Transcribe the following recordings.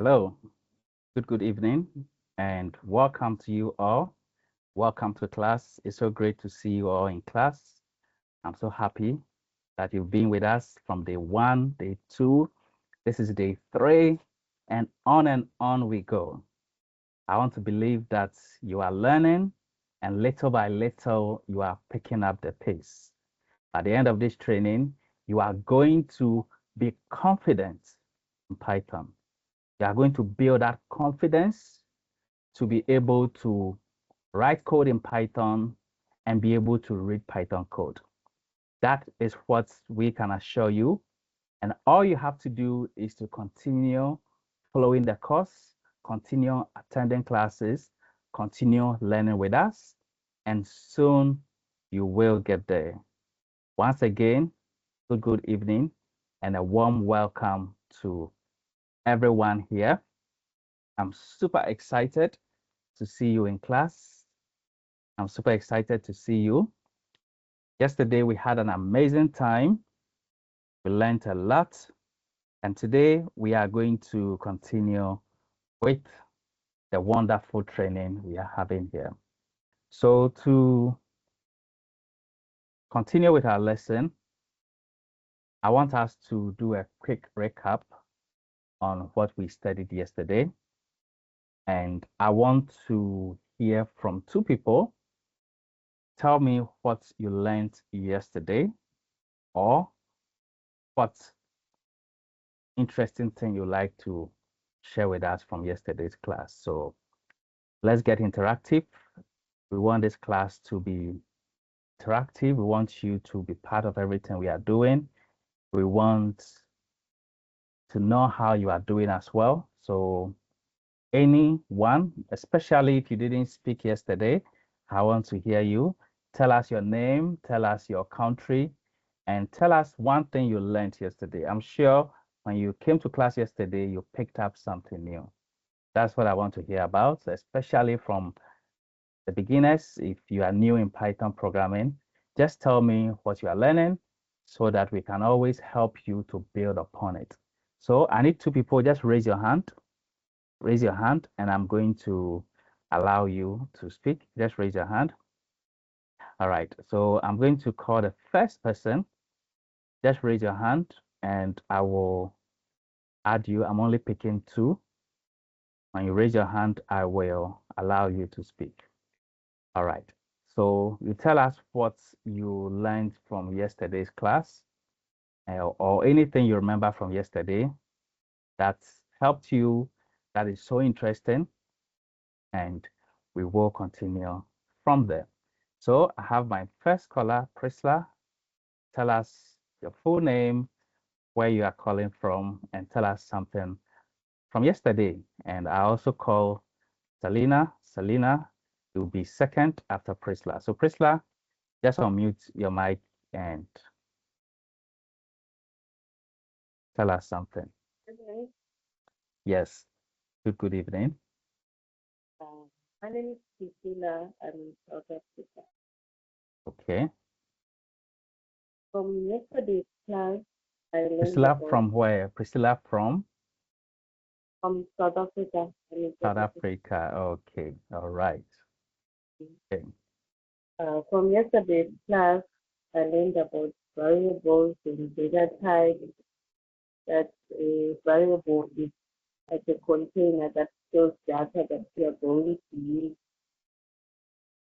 Hello, good evening, and welcome to you all. Welcome to class. It's so great to see you all in class. I'm so happy that you've been with us from day one, day two. This is day three, and on we go. I want to believe that you are learning, and little by little, you are picking up the pace. At the end of this training, you are going to be confident in Python. You are going to build that confidence to be able to write code in Python and be able to read Python code. That is what we can assure you. And all you have to do is to continue following the course, continue attending classes, continue learning with us, and soon you will get there. Once again, good evening and a warm welcome to everyone here. I'm super excited to see you in class. I'm super excited to see you. Yesterday, we had an amazing time. We learned a lot. And today, we are going to continue with the wonderful training we are having here. So to continue with our lesson, I want us to do a quick recap on what we studied yesterday. And I want to hear from two people. Tell me what you learned yesterday, or what interesting thing you like to share with us from yesterday's class. So let's get interactive. We want this class to be interactive. We want you to be part of everything we are doing. We want to know how you are doing as well. So anyone, especially if you didn't speak yesterday, I want to hear you. Tell us your name, tell us your country, and tell us one thing you learned yesterday. I'm sure when you came to class yesterday, you picked up something new. That's what I want to hear about, especially from the beginners. If you are new in Python programming, just tell me what you are learning so that we can always help you to build upon it. So I need two people, just raise your hand. Raise your hand, and I'm going to allow you to speak. Just raise your hand. All right, so I'm going to call the first person. Just raise your hand, and I will add you. I'm only picking two. When you raise your hand, I will allow you to speak. All right. So you tell us what you learned from yesterday's class, or anything you remember from yesterday that's helped you, that is so interesting, and we will continue from there. So I have my first caller, Priscilla. Tell us your full name, where you are calling from, and tell us something from yesterday. And I also call Selena. Selena will be second after Priscilla. So Priscilla, just unmute your mic and tell us something. Okay. Yes. Good evening. Uh, my name is Priscilla. I'm in South Africa. Okay. From yesterday's class, I learned Priscilla about from where? Priscilla from South Africa. I'm in South South Africa. Africa. Okay. All right. Okay. From yesterday's class, I learned about variables and data types. That a variable is like a container that stores data that we are going to use.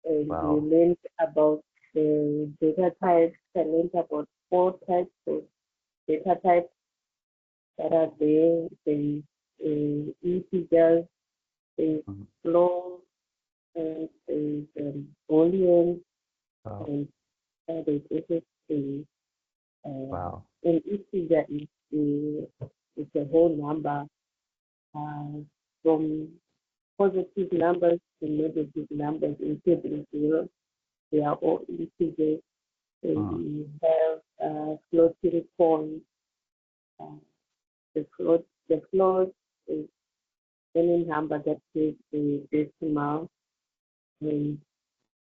And we Wow. learned about the data types. I learned about four types of data types that are there. There is integers, there is Mhm. float, and there is boolean, Wow. and there is SSA. Wow. An integer is a whole number uh, from positive numbers to negative numbers, including zero. They are all integers. And Mm. we have floating point. Uh, the float is any number that takes a decimal, and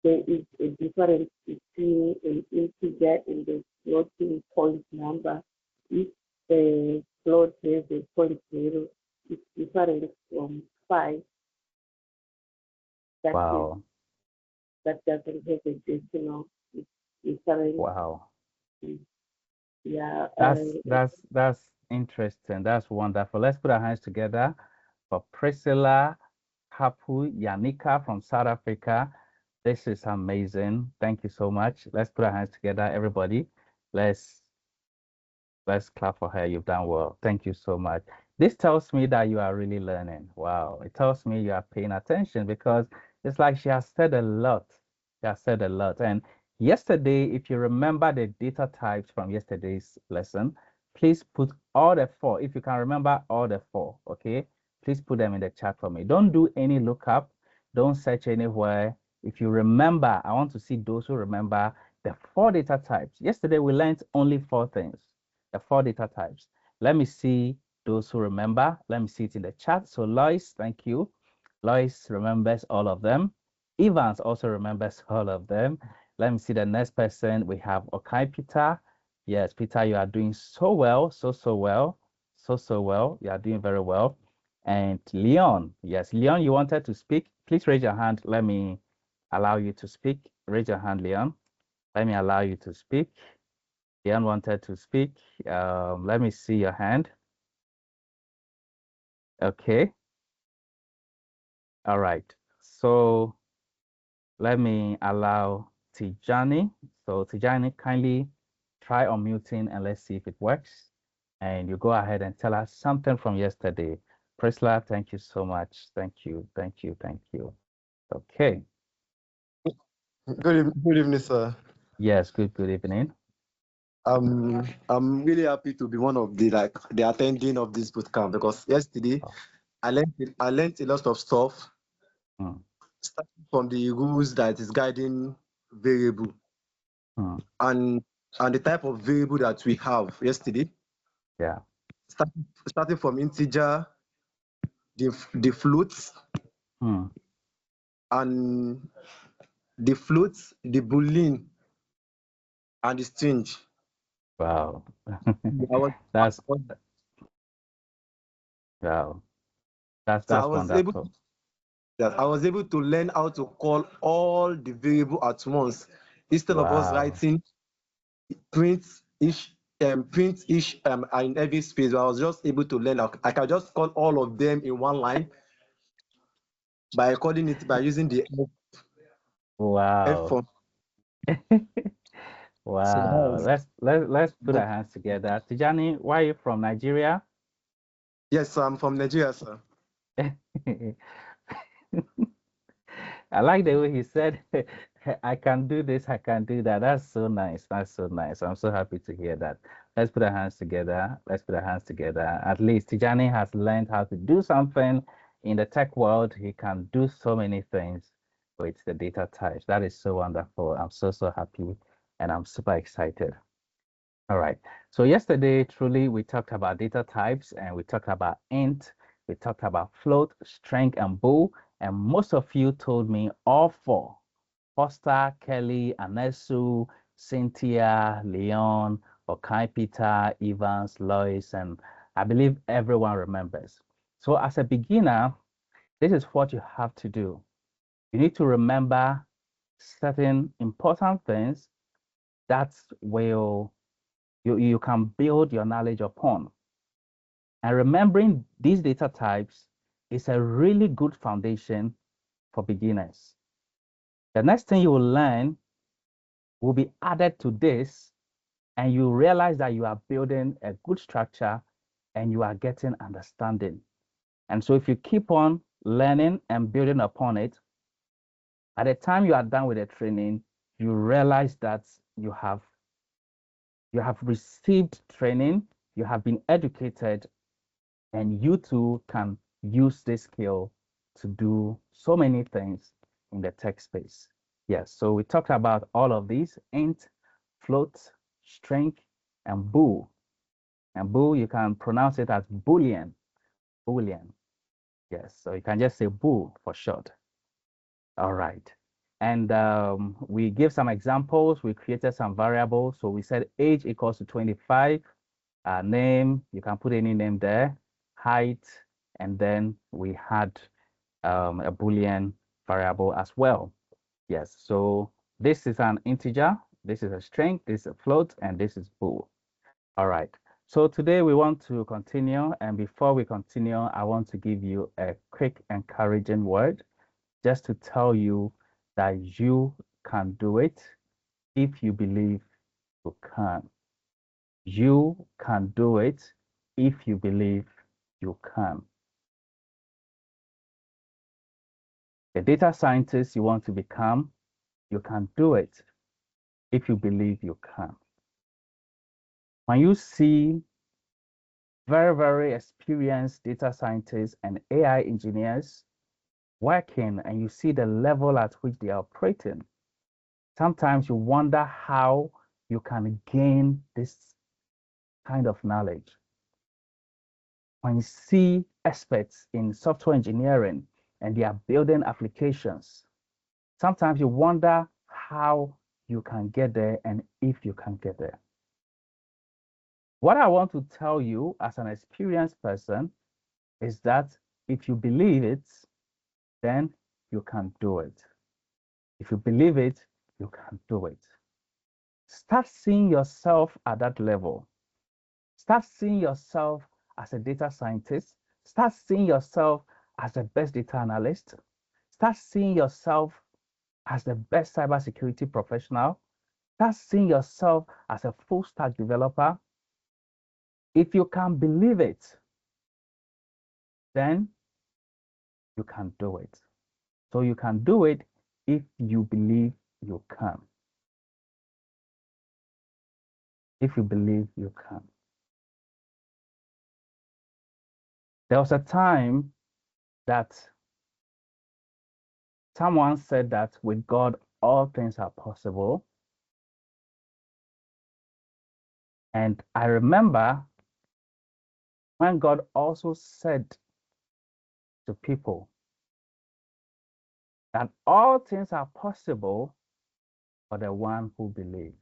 there is a difference between an integer and the floating point number. If the float has a point zero, it is different from 5 that is Wow. that doesn't have a decimal. It's different. Wow. Yeah. That's interesting. That's wonderful. Let's put our hands together for Priscilla Hapu Yanika from South Africa. This is amazing. Thank you so much. Let's put our hands together, everybody. Let's Let's clap for her. You've done well. Thank you so much. This tells me that you are really learning. Wow. It tells me you are paying attention because it's like she has said a lot. She has said a lot. And yesterday, if you remember the data types from yesterday's lesson, please put all the four. If you can remember all the four, okay? Please put them in the chat for me. Don't do any lookup. Don't search anywhere. If you remember, I want to see those who remember the four data types. Yesterday, we learned only four things, the four data types. Let me see those who remember. Let me see it in the chat. So Lois, thank you. Lois remembers all of them. Evans also remembers all of them. Let me see the next person. We have Okai Peter. Yes, Peter, you are doing so well, so well, so well. You are doing very well. And Leon, yes, Leon, you wanted to speak. Please raise your hand. Let me allow you to speak. Raise your hand, Leon. Let me allow you to speak. Leon wanted to speak. Let me see your hand. Okay. All right. So let me allow Tijani. So Tijani, kindly try unmuting and let's see if it works. And you go ahead and tell us something from yesterday. Priscilla, thank you so much. Thank you. Thank you. Thank you. Okay. Good evening, sir. Yes, good evening. I'm really happy to be one of the attending of this bootcamp because yesterday Oh, I learned a lot of stuff, mm, starting from the rules that is guiding variable mm, and the type of variable that we have yesterday, yeah. starting from integer, the floats Mm, and the floats, the boolean and the string. wow. I was, That's I was wow. That's so I that's was able wonderful. that I was able to learn how to call all the variable at once instead of us Wow. writing print each in every space. I was just able to learn. I can just call all of them in one line by calling it by using the F Wow. form. So that Wow. was, Let's put our hands together. Tijani, why are you from Nigeria? yes, I'm from Nigeria, sir. I like the way he said, I can do this, I can do that. That's so nice. That's so nice. I'm so happy to hear that. Let's put our hands together. Let's put our hands together. At least Tijani has learned how to do something in the tech world. He can do so many things with the data types. That is so wonderful. I'm so happy and I'm super excited. All right. So yesterday, truly, we talked about data types and we talked about int, we talked about float, string, and bool. And most of you told me all four. Foster, Kelly, Anesu, Cynthia, Leon, Okai Peter, Evans, Lois, and I believe everyone remembers. So as a beginner, this is what you have to do. You need to remember certain important things that will you can build your knowledge upon. And remembering these data types is a really good foundation for beginners. The next thing you will learn will be added to this, and you realize that you are building a good structure and you are getting understanding. And so if you keep on learning and building upon it, at the time you are done with the training, you realize that you have received training, you have been educated, and you too can use this skill to do so many things in the tech space. Yes, so we talked about all of these: int, float, string, and bool. And bool, you can pronounce it as boolean. Boolean. Yes, so you can just say bool for short. All right. And we give some examples. We created some variables. So we said age equals to 25. Name, you can put any name there. Height, and then we had a Boolean variable as well. Yes, so this is an integer, this is a string, this is a float, and this is bool. All right, so today we want to continue, and before we continue, I want to give you a quick encouraging word just to tell you that you can do it if you believe you can. You can do it if you believe you can. A data scientist you want to become, you can do it if you believe you can. When you see very, very experienced data scientists and AI engineers working and you see the level at which they are operating, sometimes you wonder how you can gain this kind of knowledge. When you see experts in software engineering and they are building applications, sometimes you wonder how you can get there and if you can get there. What I want to tell you as an experienced person is that if you believe it, then you can do it. If you believe it, you can do it. Start seeing yourself at that level. Start seeing yourself as a data scientist. Start seeing yourself as the best data analyst. Start seeing yourself as the best cybersecurity professional. Start seeing yourself as a full stack developer. If you can believe it, then you can do it. So you can do it if you believe you can. If you believe you can. There was a time that someone said that with God, all things are possible. And I remember when God also said to people that all things are possible for the one who believes.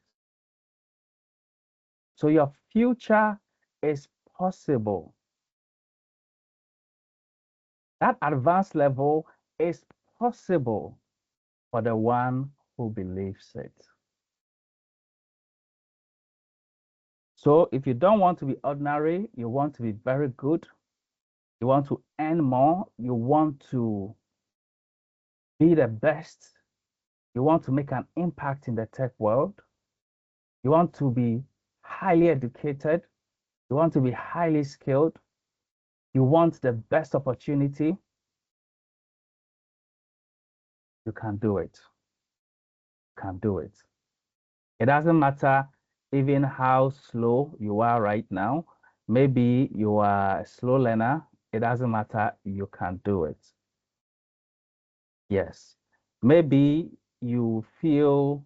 So your future is possible. That advanced level is possible for the one who believes it. So if you don't want to be ordinary, you want to be very good, you want to earn more, you want to be the best, you want to make an impact in the tech world, you want to be highly educated, you want to be highly skilled, you want the best opportunity, you can do it. You can do it. It doesn't matter even how slow you are right now. Maybe you are a slow learner. It doesn't matter. You can do it. Yes. Maybe you feel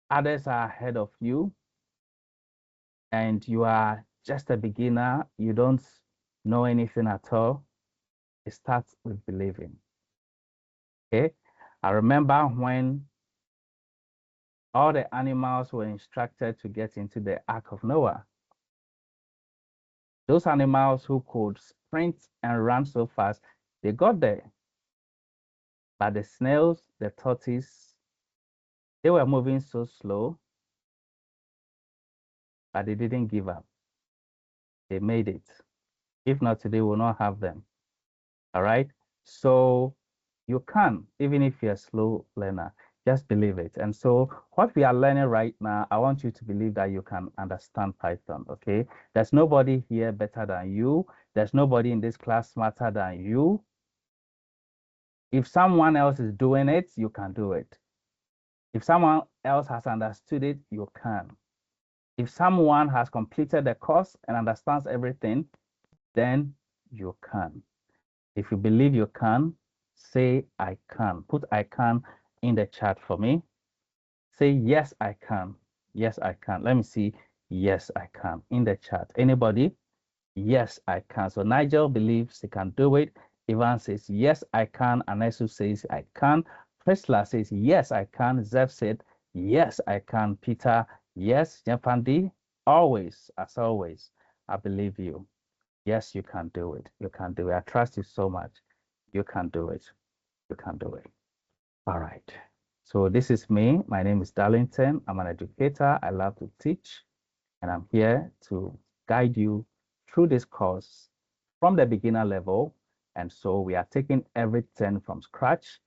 others are ahead of you and you are just a beginner. You don't know anything at all. It starts with believing. Okay. I remember when all the animals were instructed to get into the Ark of Noah. Those animals who could sprint and run so fast, they got there. But the snails, the tortoise, they were moving so slow, but they didn't give up. They made it. If not today, we'll not have them. All right. So you can, even if you're a slow learner, just believe it. And so what we are learning right now, I want you to believe that you can understand Python. Okay. There's nobody here better than you. There's nobody in this class smarter than you. If someone else is doing it, you can do it. If someone else has understood it, you can. If someone has completed the course and understands everything, then you can. If you believe you can, say I can. Put I can in the chat for me. Say yes, I can. Yes, I can. Let me see. Yes, I can in the chat. Anybody? Yes, I can. So Nigel believes he can do it. Ivan says, yes, I can. Anesu says, I can. Priscilla says, yes, I can. Zev said, yes, I can. Peter, yes. Jempandi, always, as always, I believe you. Yes, you can do it. You can do it. I trust you so much. You can do it. You can do it. All right. So this is me. My name is Darlington. I'm an educator. I love to teach, and I'm here to guide you through this course from the beginner level. And so we are taking everything from scratch,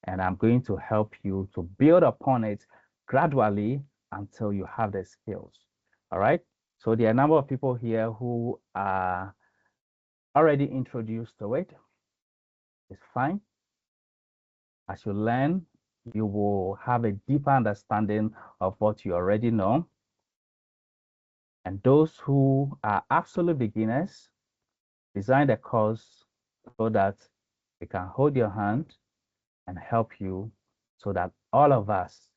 and I'm going to help you to build upon it gradually until you have the skills. All right. So there are a number of people here who are already introduced to it. It's fine. As you learn, you will have a deeper understanding of what you already know. And those who are absolute beginners, design the course so that we can hold your hand and help you so that all of us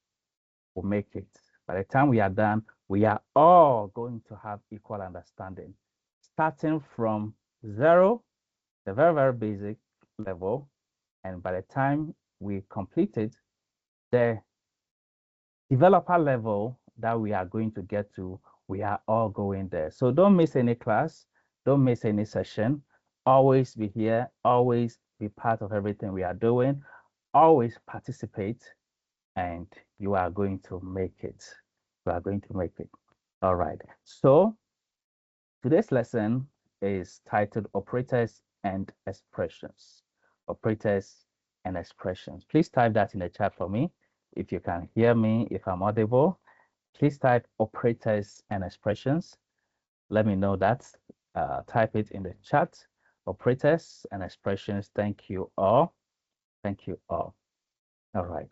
will make it. By the time we are done, we are all going to have equal understanding, starting from zero, the very, very basic level. And by the time we complete it, the developer level that we are going to get to, we are all going there. So don't miss any class, don't miss any session. Always be here, always be part of everything we are doing, always participate, and you are going to make it. You are going to make it. All right. So today's lesson is titled Operators and Expressions. Operators and expressions. Please type that in the chat for me if you can hear me, if I'm audible. Please type operators and expressions. Let me know that. Type it in the chat. Operators and expressions. Thank you all. Thank you all. All right.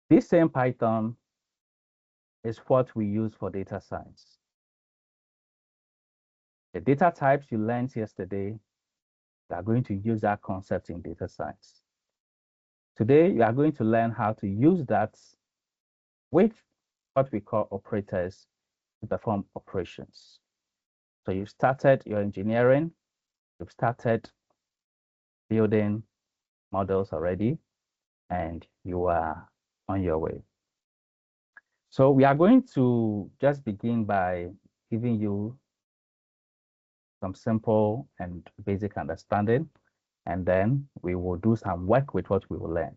This same Python is what we use for data science. The data types you learned yesterday, you are going to use that concept in data science. Today, you are going to learn how to use that with what we call operators to perform operations. So you've started your engineering, you've started building models already, and you are on your way. So we are going to just begin by giving you some simple and basic understanding, and then we will do some work with what we will learn.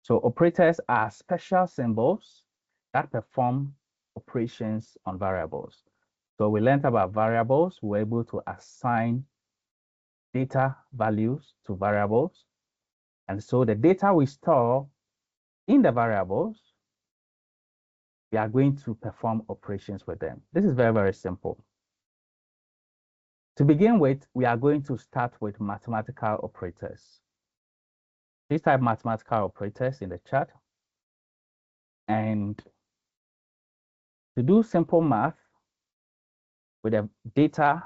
So operators are special symbols that perform operations on variables. So we learned about variables. We were able to assign data values to variables. And so the data we store in the variables, we are going to perform operations with them. This is very, very simple. To begin with, we are going to start with mathematical operators. Please type mathematical operators in the chat. And to do simple math with the data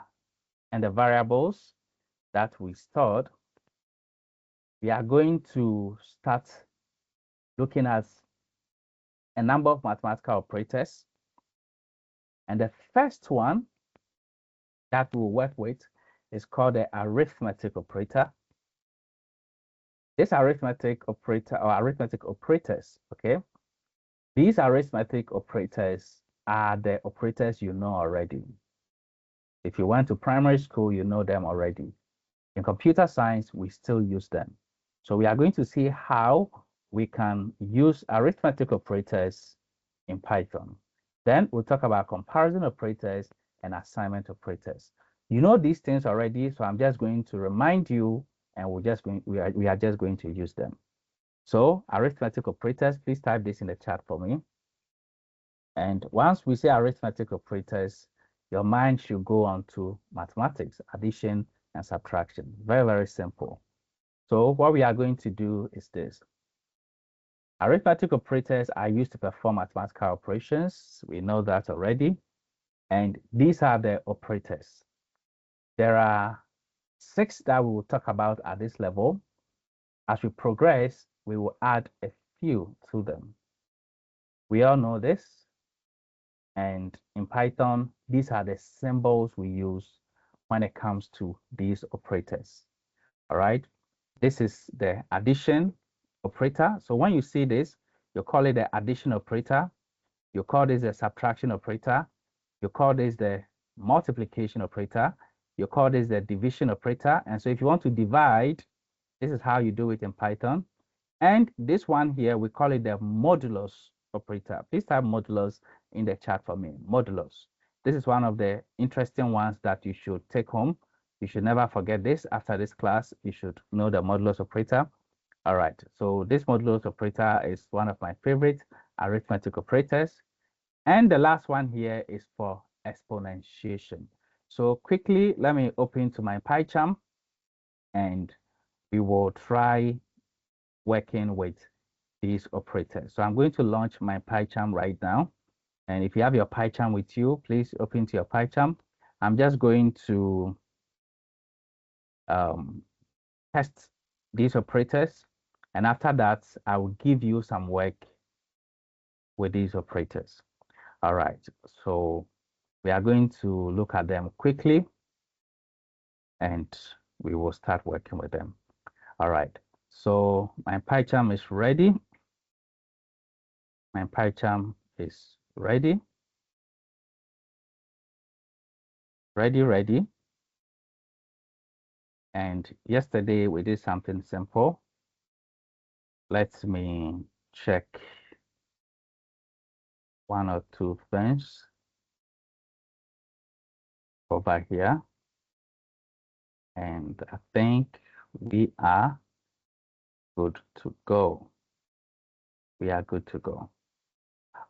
and the variables that we stored, we are going to start looking at a number of mathematical operators. And the first one that we'll work with is called the arithmetic operator. This arithmetic operator or arithmetic operators, okay? These arithmetic operators are the operators you know already. If you went to primary school, you know them already. In computer science, we still use them. So we are going to see how we can use arithmetic operators in Python. Then we'll talk about comparison operators and assignment operators. You know these things already, so I'm just going to remind you, and we are just going to use them. So arithmetic operators, please type this in the chat for me. And once we say arithmetic operators, your mind should go on to mathematics, addition and subtraction. Very, very simple. So what we are going to do is this. Arithmetic operators are used to perform mathematical operations. We know that already. And these are the operators. There are 6 that we will talk about at this level. As we progress, we will add a few to them. We all know this. And in Python, these are the symbols we use when it comes to these operators. All right. This is the addition operator. So when you see this, you call it the addition operator. You call this the subtraction operator. You call this the multiplication operator. You call this the division operator. And so if you want to divide, this is how you do it in Python. And this one here, we call it the modulus operator. Please type modulus in the chat for me. Modulus. This is one of the interesting ones that you should take home. You should never forget this. After this class, you should know the modulus operator. All right. So this modulus operator is one of my favorite arithmetic operators. And the last one here is for exponentiation. So quickly, let me open to my PyCharm and we will try working with these operators. So I'm going to launch my PyCharm right now. And if you have your PyCharm with you, please open to your PyCharm. I'm just going to test these operators. And after that, I will give you some work with these operators. All right, so we are going to look at them quickly and we will start working with them. All right, so my PyCharm is ready. My PyCharm is ready. Ready. And yesterday we did something simple. Let me check one or two things over here. And I think we are good to go. We are good to go.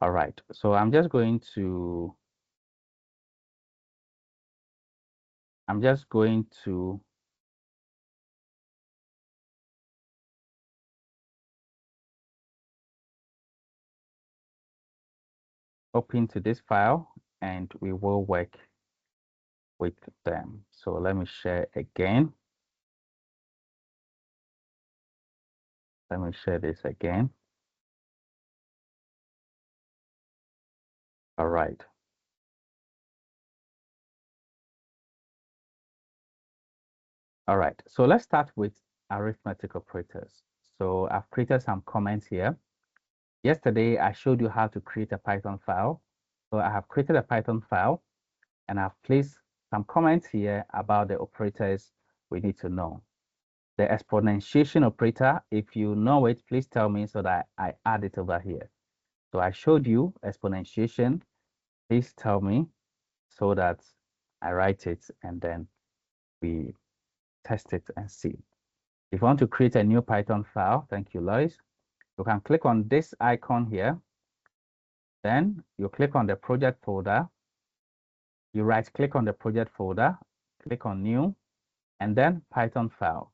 All right, so I'm just going to open to this file and we will work with them. So let me share again. Let me share this again. All right. All right, so let's start with arithmetic operators. So I've created some comments here. Yesterday, I showed you how to create a Python file. So I have created a Python file and I've placed some comments here about the operators we need to know. The exponentiation operator, if you know it, please tell me so that I add it over here. So I showed you exponentiation. Please tell me so that I write it and then we test it and see. If you want to create a new Python file, thank you, Lois, you can click on this icon here. Then you click on the project folder. You right click on the project folder, click on new, and then Python file.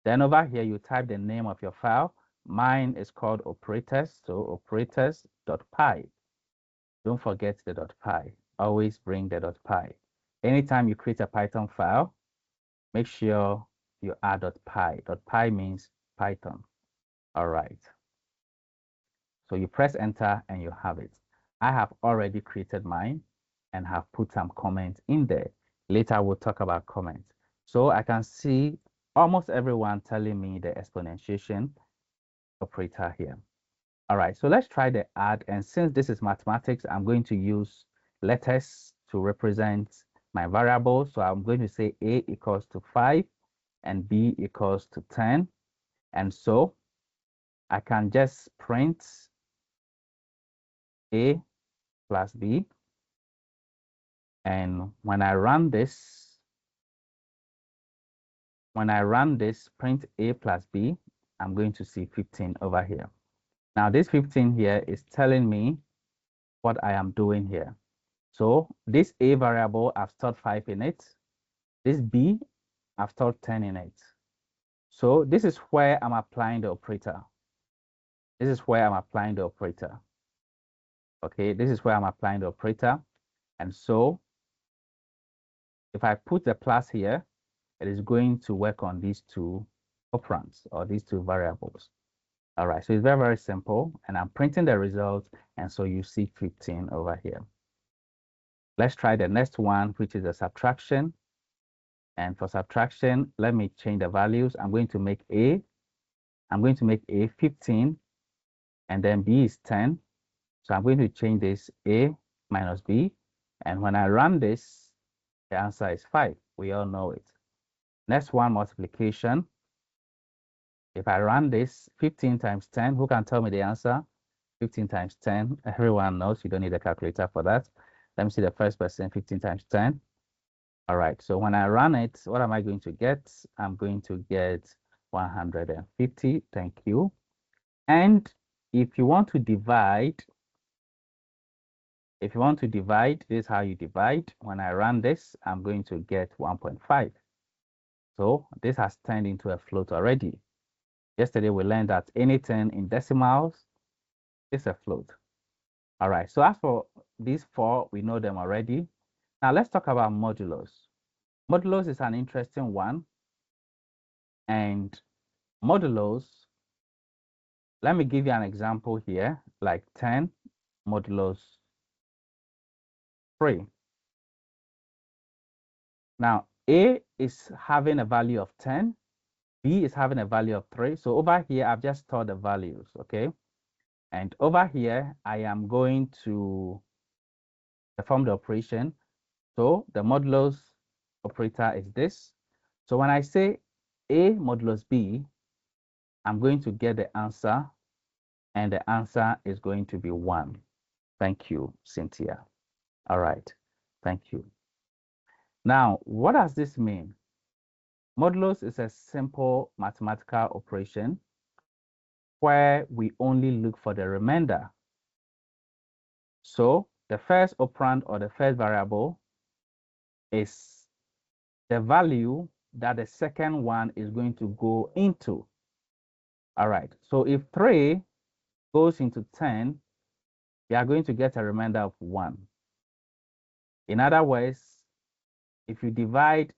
Then over here, you type the name of your file. Mine is called operators, so operators.py. Don't forget the .py. Always bring the .py. Anytime you create a Python file, make sure you add .py. .py means Python. All right. So you press enter and you have it. I have already created mine and have put some comments in there. Later we'll talk about comments. So I can see almost everyone telling me the exponentiation operator here. All right, so let's try the add. And since this is mathematics, I'm going to use letters to represent my variables. So I'm going to say A equals to 5 and B equals to 10. And so I can just print A plus B. And when I run this, print A plus B, I'm going to see 15 over here. Now this 15 here is telling me what I am doing here. So this A variable, I've stored 5 in it. This B, I've stored 10 in it. So this is where I'm applying the operator. This is where I'm applying the operator. Okay, this is where I'm applying the operator. And so if I put the plus here, it is going to work on these two operands or these two variables. All right, so it's very, very simple. And I'm printing the result. And so you see 15 over here. Let's try the next one, which is a subtraction. And for subtraction, let me change the values. I'm going to make A 15, and then B is 10. So I'm going to change this A minus B. And when I run this, the answer is 5, We all know it. Next one, multiplication. If I run this, 15 times 10, who can tell me the answer? 15 times 10, everyone knows. You don't need a calculator for that. Let me see the first person, 15 times 10. All right, so when I run it, what am I going to get? I'm going to get 150. Thank you. And if you want to divide, this is how you divide. When I run this, I'm going to get 1.5. So this has turned into a float already. Yesterday, we learned that anything in decimals is a float. All right, so as for these four, we know them already. Now let's talk about modulos. Modulos is an interesting one. And modulos, let me give you an example here, like 10 modulos 3. Now, A is having a value of 10, B is having a value of 3. So over here, I've just stored the values, okay? And over here, I am going to perform the operation. So the modulos operator is this. So when I say A modulus B, I'm going to get the answer, and the answer is going to be 1. Thank you, Cynthia. All right, thank you. Now, what does this mean? Modulus is a simple mathematical operation where we only look for the remainder. So the first operand or the first variable is the value that the second one is going to go into. All right, so if 3 goes into 10, you are going to get a remainder of 1. In other words, if you divide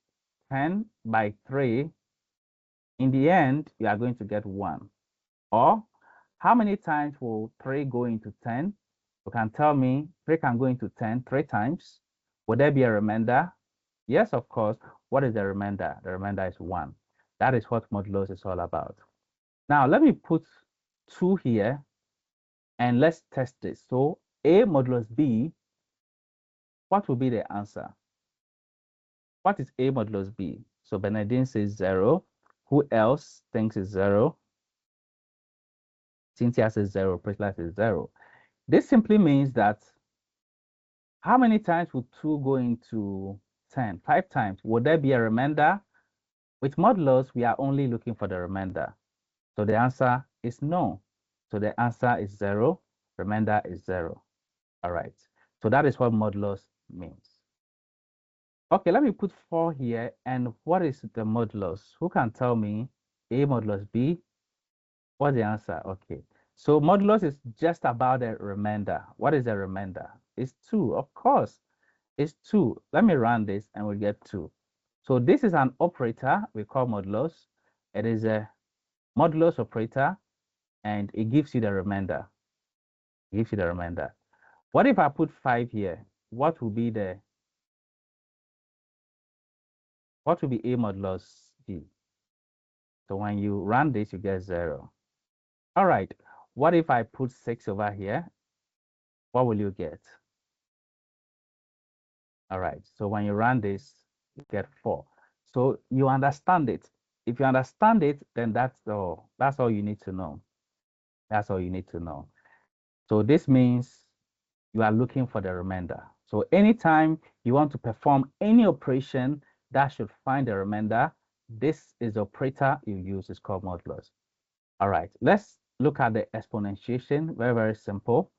10 by 3, in the end, you are going to get 1. Or how many times will 3 go into 10? You can tell me 3 can go into 10 3 times. Would there be a remainder? Yes, of course. What is the remainder? The remainder is 1. That is what modulus is all about. Now, let me put 2 here, and let's test this. So A modulus B, what will be the answer? What is A modulus B? So Benedine says 0. Who else thinks it's 0? Cynthia says 0. Priscilla says 0. This simply means that how many times would 2 go into 10? 5 times. Would there be a remainder? With modulus, we are only looking for the remainder. So the answer is no. So the answer is 0. Remainder is 0. All right. So that is what modulus means. Okay, let me put 4 here. And what is the modulus? Who can tell me A modulus B? What's the answer? Okay. So modulus is just about the remainder. What is the remainder? It's 2, of course. It's 2. Let me run this and we'll get 2. So this is an operator we call modulus. It is a modulus operator, and it gives you the remainder. It gives you the remainder. What if I put 5 here? What will be A modulus B? So when you run this, you get 0. All right. What if I put 6 over here? What will you get? All right. So when you run this, you get 4. So you understand it. If you understand it, then that's all. That's all you need to know. That's all you need to know. So this means you are looking for the remainder. So anytime you want to perform any operation that should find the remainder, this is the operator you use. It's called modulus. All right, let's look at the exponentiation. Very, very simple.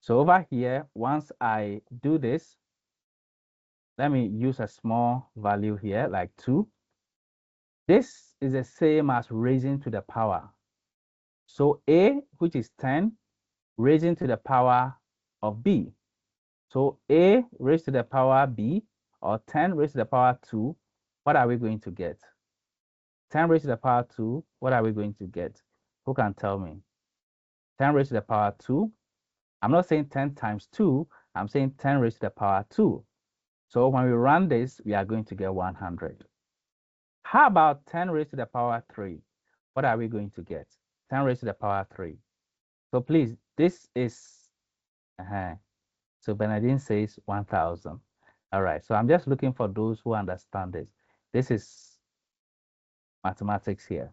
So over here, once I do this, let me use a small value here, like 2. This is the same as raising to the power. So A, which is 10, raising to the power of B. So A raised to the power B, or 10 raised to the power 2, what are we going to get? 10 raised to the power 2, what are we going to get? Who can tell me? 10 raised to the power 2. I'm not saying 10 times 2, I'm saying 10 raised to the power 2. So when we run this, we are going to get 100. How about 10 raised to the power 3? What are we going to get? 10 raised to the power 3. So please, this is, so Bernardine says 1,000. All right, so I'm just looking for those who understand this. This is mathematics here.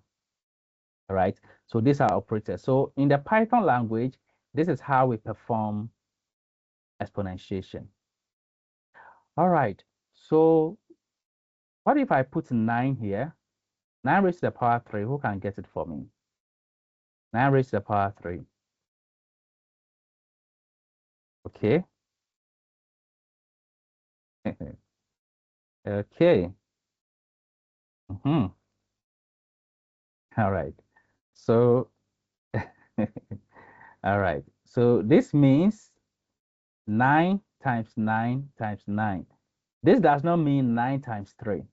All right. So these are operators. So in the Python language, this is how we perform exponentiation. All right. So what if I put 9 here? 9 raised to the power 3. Who can get it for me? 9 raised to the power 3. Okay. Okay. All right. So, all right. So this means 9 times 9 times 9. This does not mean 9 times 3.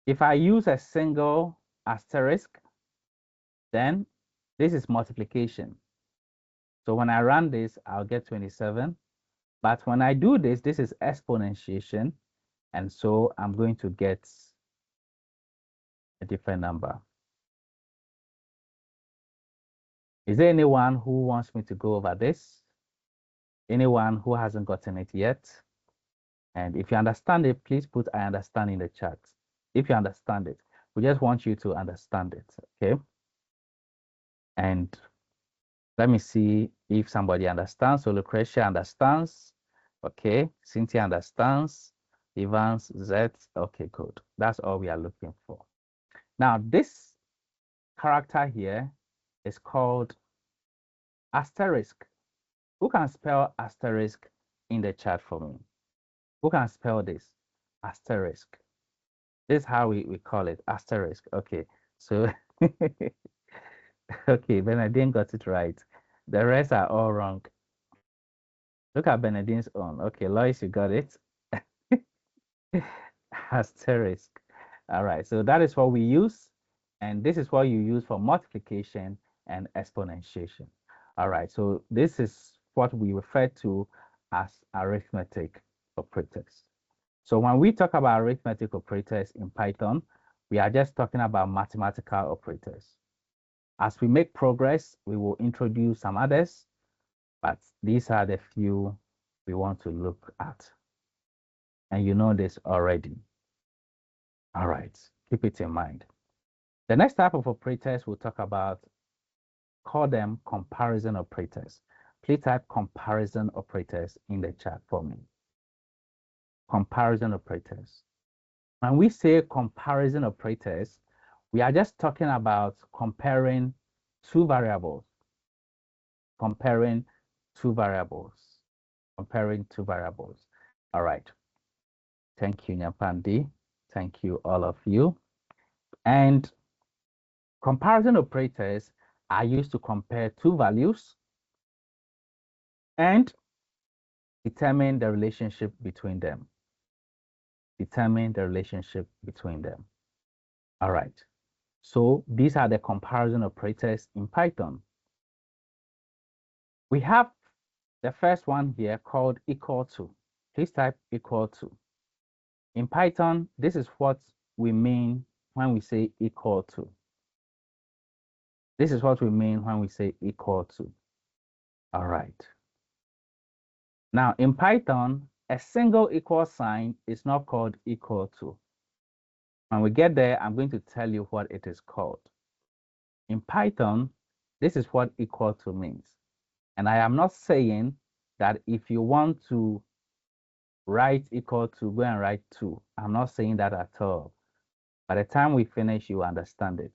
If I use a single asterisk, then this is multiplication. So when I run this, I'll get 27. But when I do this, this is exponentiation. And so I'm going to get a different number. Is there anyone who wants me to go over this? Anyone who hasn't gotten it yet? And if you understand it, please put I understand in the chat. If you understand it, we just want you to understand it, okay? And let me see if somebody understands. So Lucretia understands. Okay. Cynthia understands. Evans, Z. Okay, good. That's all we are looking for. Now, this character here is called asterisk. Who can spell asterisk in the chat for me? Who can spell this? Asterisk. This is how we call it, asterisk. Okay, so okay, Bernadine got it right. The rest are all wrong. Look at Bernadine's own. Okay, Lois, you got it. Asterisk. All right, so that is what we use. And this is what you use for multiplication and exponentiation. All right, so this is what we refer to as arithmetic operators. So when we talk about arithmetic operators in Python, we are just talking about mathematical operators. As we make progress, we will introduce some others, but these are the few we want to look at. And you know this already. All right, keep it in mind. The next type of operators we'll talk about, call them comparison operators. Please type comparison operators in the chat for me. Comparison operators. When we say comparison operators, we are just talking about comparing two variables. Comparing two variables. Comparing two variables. All right. Thank you, Nyapandi. Thank you, all of you. And comparison operators are used to compare two values and determine the relationship between them. Determine the relationship between them. All right. So these are the comparison operators in Python. We have the first one here called equal to. Please type equal to. In Python, this is what we mean when we say equal to. This is what we mean when we say equal to. All right. Now, in Python, a single equal sign is not called equal to. When we get there, I'm going to tell you what it is called. In Python, this is what equal to means. And I am not saying that if you want to write equal to, go and write 2. I'm not saying that at all. By the time we finish, you understand it.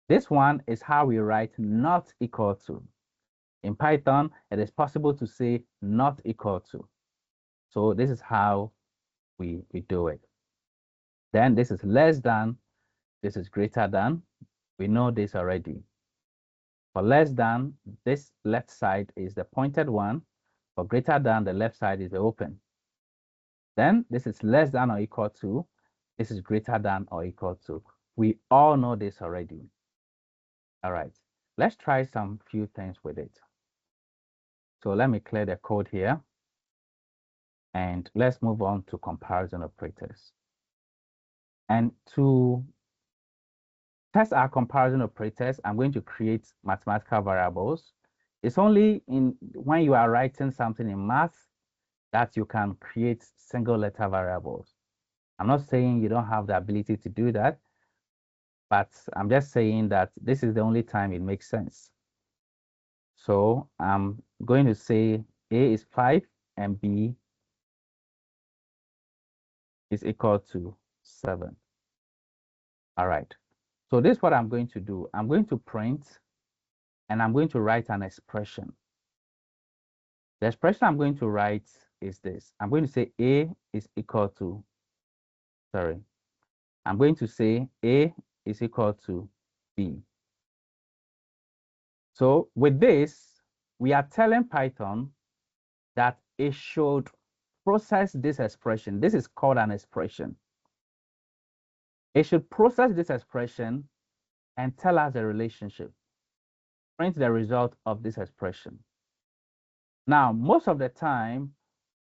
This one is how we write not equal to. In Python, it is possible to say not equal to. So this is how we do it. Then this is less than, this is greater than. We know this already. For less than, this left side is the pointed one. For greater than, the left side is the open. Then this is less than or equal to. This is greater than or equal to. We all know this already. All right, let's try some few things with it. So let me clear the code here. And let's move on to comparison operators. And to test our comparison operators, I'm going to create mathematical variables. It's only when you are writing something in math that you can create single letter variables. I'm not saying you don't have the ability to do that, but I'm just saying that this is the only time it makes sense. So I'm going to say A is 5 and B is equal to 7. All right. So this is what I'm going to do. I'm going to print and I'm going to write an expression. The expression I'm going to write is this. I'm going to say A is equal to, sorry, I'm going to say A is equal to B. So with this, we are telling Python that it should process this expression. This is called an expression. It should process this expression and tell us the relationship. Print the result of this expression. Now, most of the time,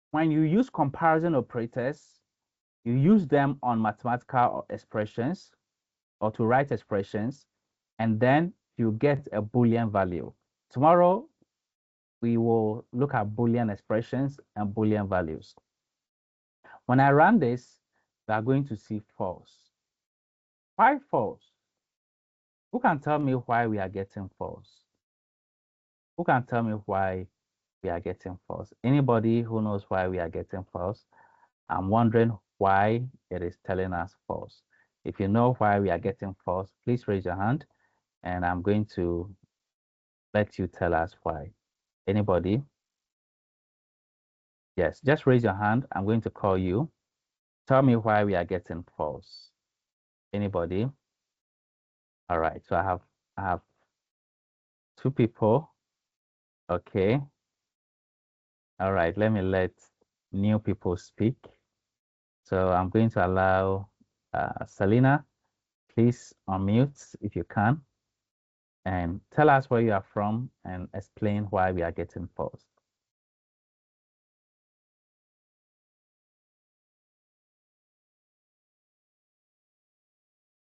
when you use comparison operators, you use them on mathematical expressions or to write expressions, and then you get a Boolean value. Tomorrow, we will look at Boolean expressions and Boolean values. When I run this, we are going to see false. Why false? Who can tell me why we are getting false? Who can tell me why we are getting false? Anybody who knows why we are getting false? I'm wondering why it is telling us false. If you know why we are getting false, please raise your hand and I'm going to let you tell us why. Anybody? Yes, just raise your hand. I'm going to call you. Tell me why we are getting false. Anybody? All right, so I have 2 people. Okay. All right, let me let new people speak. So I'm going to allow Selena, please unmute if you can, and tell us where you are from and explain why we are getting false.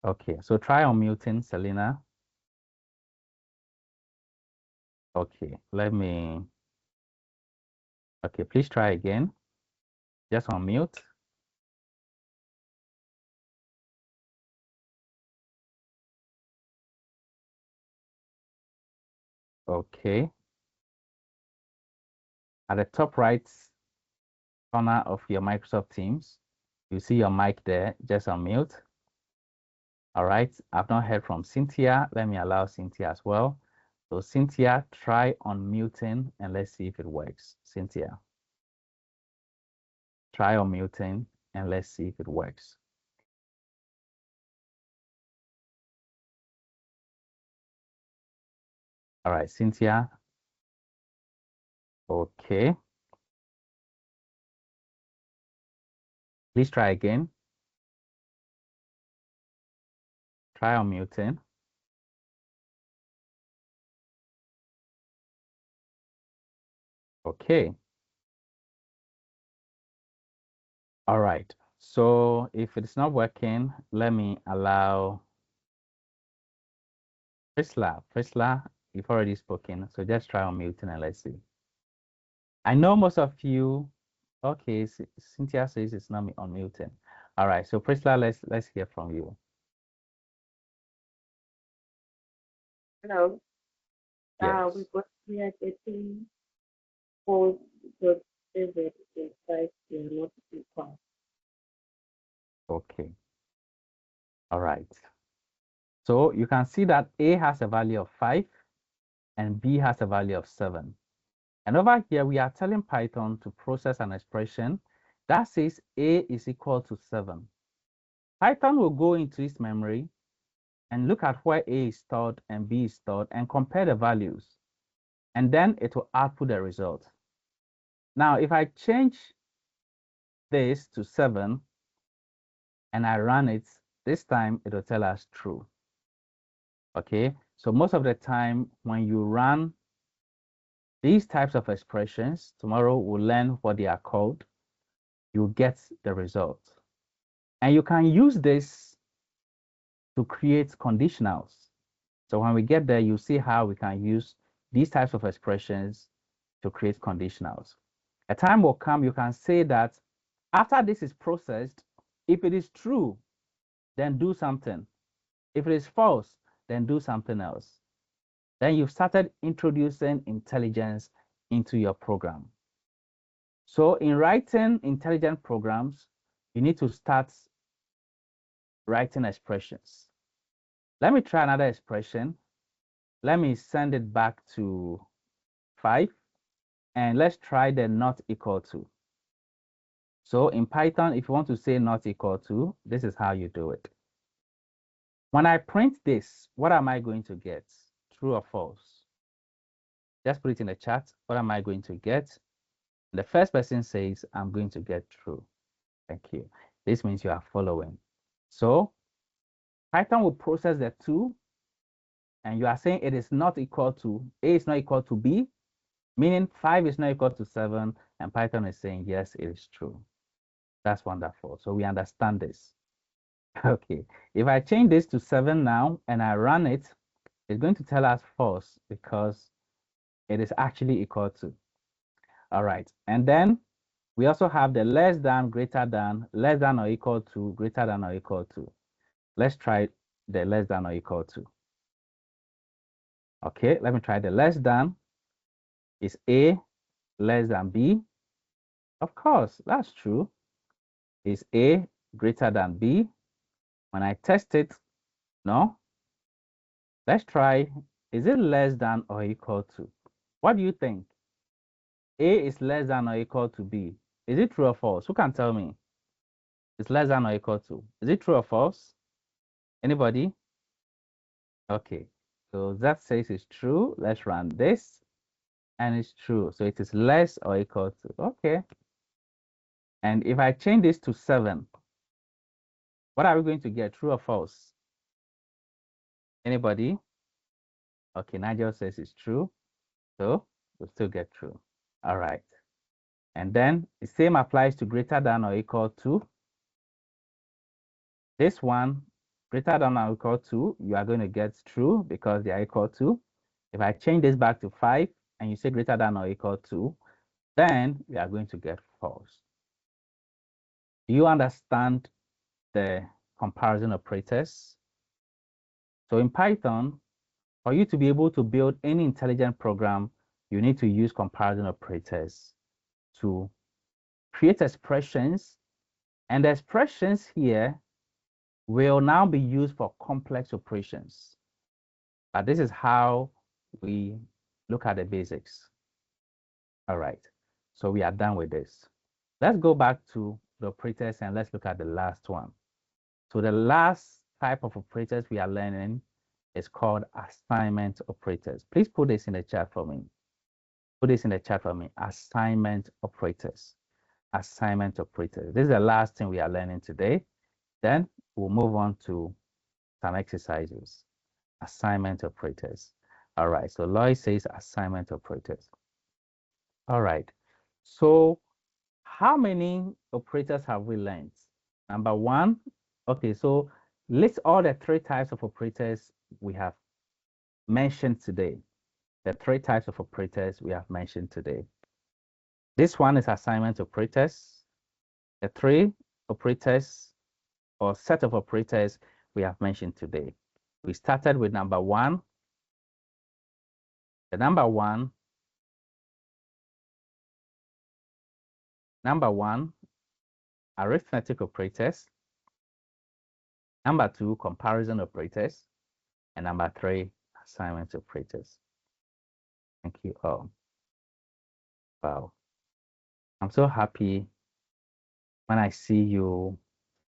Okay, so try unmuting, Selena. Okay, okay, please try again. Just unmute. Okay. At the top right corner of your Microsoft Teams, you see your mic there, just unmute. All right, I've not heard from Cynthia. Let me allow Cynthia as well. So Cynthia, try unmuting and let's see if it works. Cynthia, try unmuting and let's see if it works. All right, Cynthia. Okay. Please try again. Try unmuting. Okay. All right. So if it's not working, let me allow Priscilla. Priscilla, you've already spoken, so just try unmuting and let's see. I know most of you. Okay, Cynthia says it's not unmuting. All right, so Priscilla, let's hear from you. Hello. Yes. We are getting both the visit in size they are not equal. Okay. All right. So you can see that A has a value of 5 and B has a value of 7. And over here, we are telling Python to process an expression that says A is equal to 7. Python will go into its memory and look at where A is stored and B is stored and compare the values. And then it will output the result. Now, if I change this to 7 and I run it, this time it will tell us true. Okay, so most of the time when you run these types of expressions, tomorrow we'll learn what they are called, you get the result. And you can use this to create conditionals. So when we get there, you see how we can use these types of expressions to create conditionals. A time will come, you can say that after this is processed, If it is true, then do something. If it is false, then do something else. Then you've started introducing intelligence into your program. So in writing intelligent programs, you need to start writing expressions. Let me try another expression. Let me send it back to 5, and let's try the not equal to. So in Python, if you want to say not equal to, this is how you do it. When I print this, what am I going to get? True or false? Just put it in the chat. What am I going to get? The first person says, I'm going to get true. Thank you. This means you are following. So Python will process the 2, and you are saying it is not equal to, A is not equal to B, meaning 5 is not equal to 7, and Python is saying, yes, it is true. That's wonderful. So we understand this. Okay, if I change this to 7 now and I run it, it's going to tell us false because it is actually equal to. All right, and then we also have the less than, greater than, less than or equal to, greater than or equal to. Let's try the less than or equal to. Okay, let me try the less than. Is A less than B? Of course, that's true. Is A greater than B? When I test it, no. Let's try, is it less than or equal to? What do you think? A is less than or equal to B. Is it true or false? Who can tell me? It's less than or equal to. Is it true or false? Anybody? Okay, so that says it's true. Let's run this. And it's true. So it is less or equal to. Okay. And if I change this to 7, what are we going to get? True or false? Anybody? Okay, Nigel says it's true. So we'll still get true. All right. And then the same applies to greater than or equal to. This one, greater than or equal to, you are going to get true because they are equal to. If I change this back to 5 and you say greater than or equal to, then we are going to get false. Do you understand the comparison operators? So in Python, for you to be able to build any intelligent program, you need to use comparison operators to create expressions. And the expressions here will now be used for complex operations. But this is how we look at the basics. All right, so we are done with this. Let's go back to the operators and let's look at the last one. So the last type of operators we are learning is called assignment operators. Please put this in the chat for me. Put this in the chat for me. Assignment operators. Assignment operators. This is the last thing we are learning today. Then we'll move on to some exercises. Assignment operators. All right, so Lloyd says assignment operators. All right, so how many operators have we learned? Number 1, okay, so list all the 3 types of operators we have mentioned today. The 3 types of operators we have mentioned today. This one is assignment operators. The 3 operators or set of operators we have mentioned today. We started with number 1. The number one, arithmetic operators. Number 2, comparison operators. And number 3, assignment operators. Thank you all. Wow. I'm so happy when I see you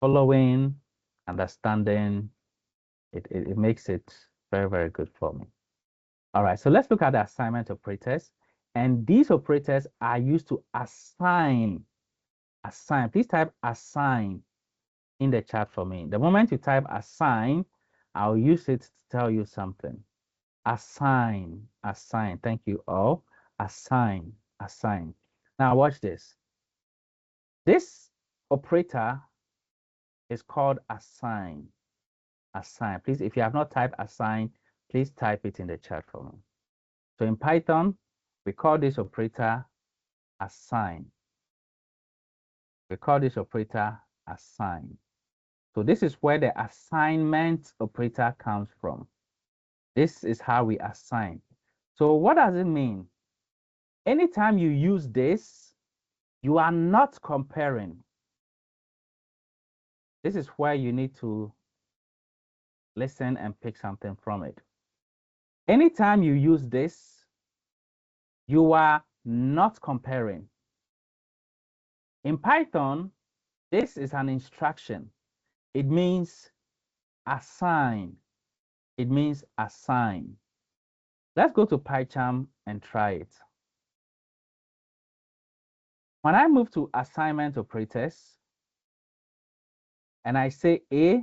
following, understanding. It makes it very, very good for me. All right, so let's look at the assignment operators. And these operators are used to assign. Assign. Please type assign in the chat for me. The moment you type assign, I'll use it to tell you something. Assign, assign. Thank you all. Assign, assign. Now watch this. This operator is called assign. Assign. Please, if you have not typed assign, please type it in the chat for me. So in Python, we call this operator assign. We call this operator assign. So this is where the assignment operator comes from. This is how we assign. So what does it mean? Anytime you use this, you are not comparing. This is where you need to listen and pick something from it. Anytime you use this, you are not comparing. In Python, this is an instruction. It means assign. It means assign. Let's go to PyCharm and try it. When I move to assignment operators and I say A,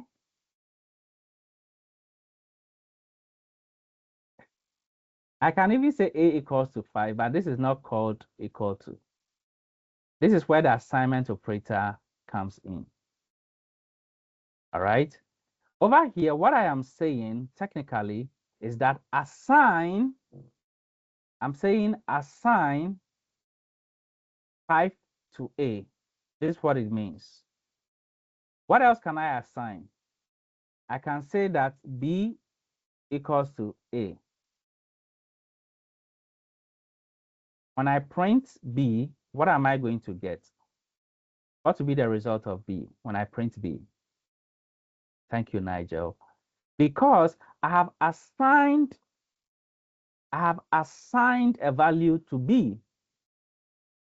I can even say A equals to 5, but this is not called equal to. This is where the assignment operator comes in. All right. Over here, what I am saying technically is that assign, I'm saying assign 5 to A. This is what it means. What else can I assign? I can say that B equals to A. When I print B, what am I going to get? What will be the result of B when I print B? Thank you, Nigel. Because I have assigned a value to B.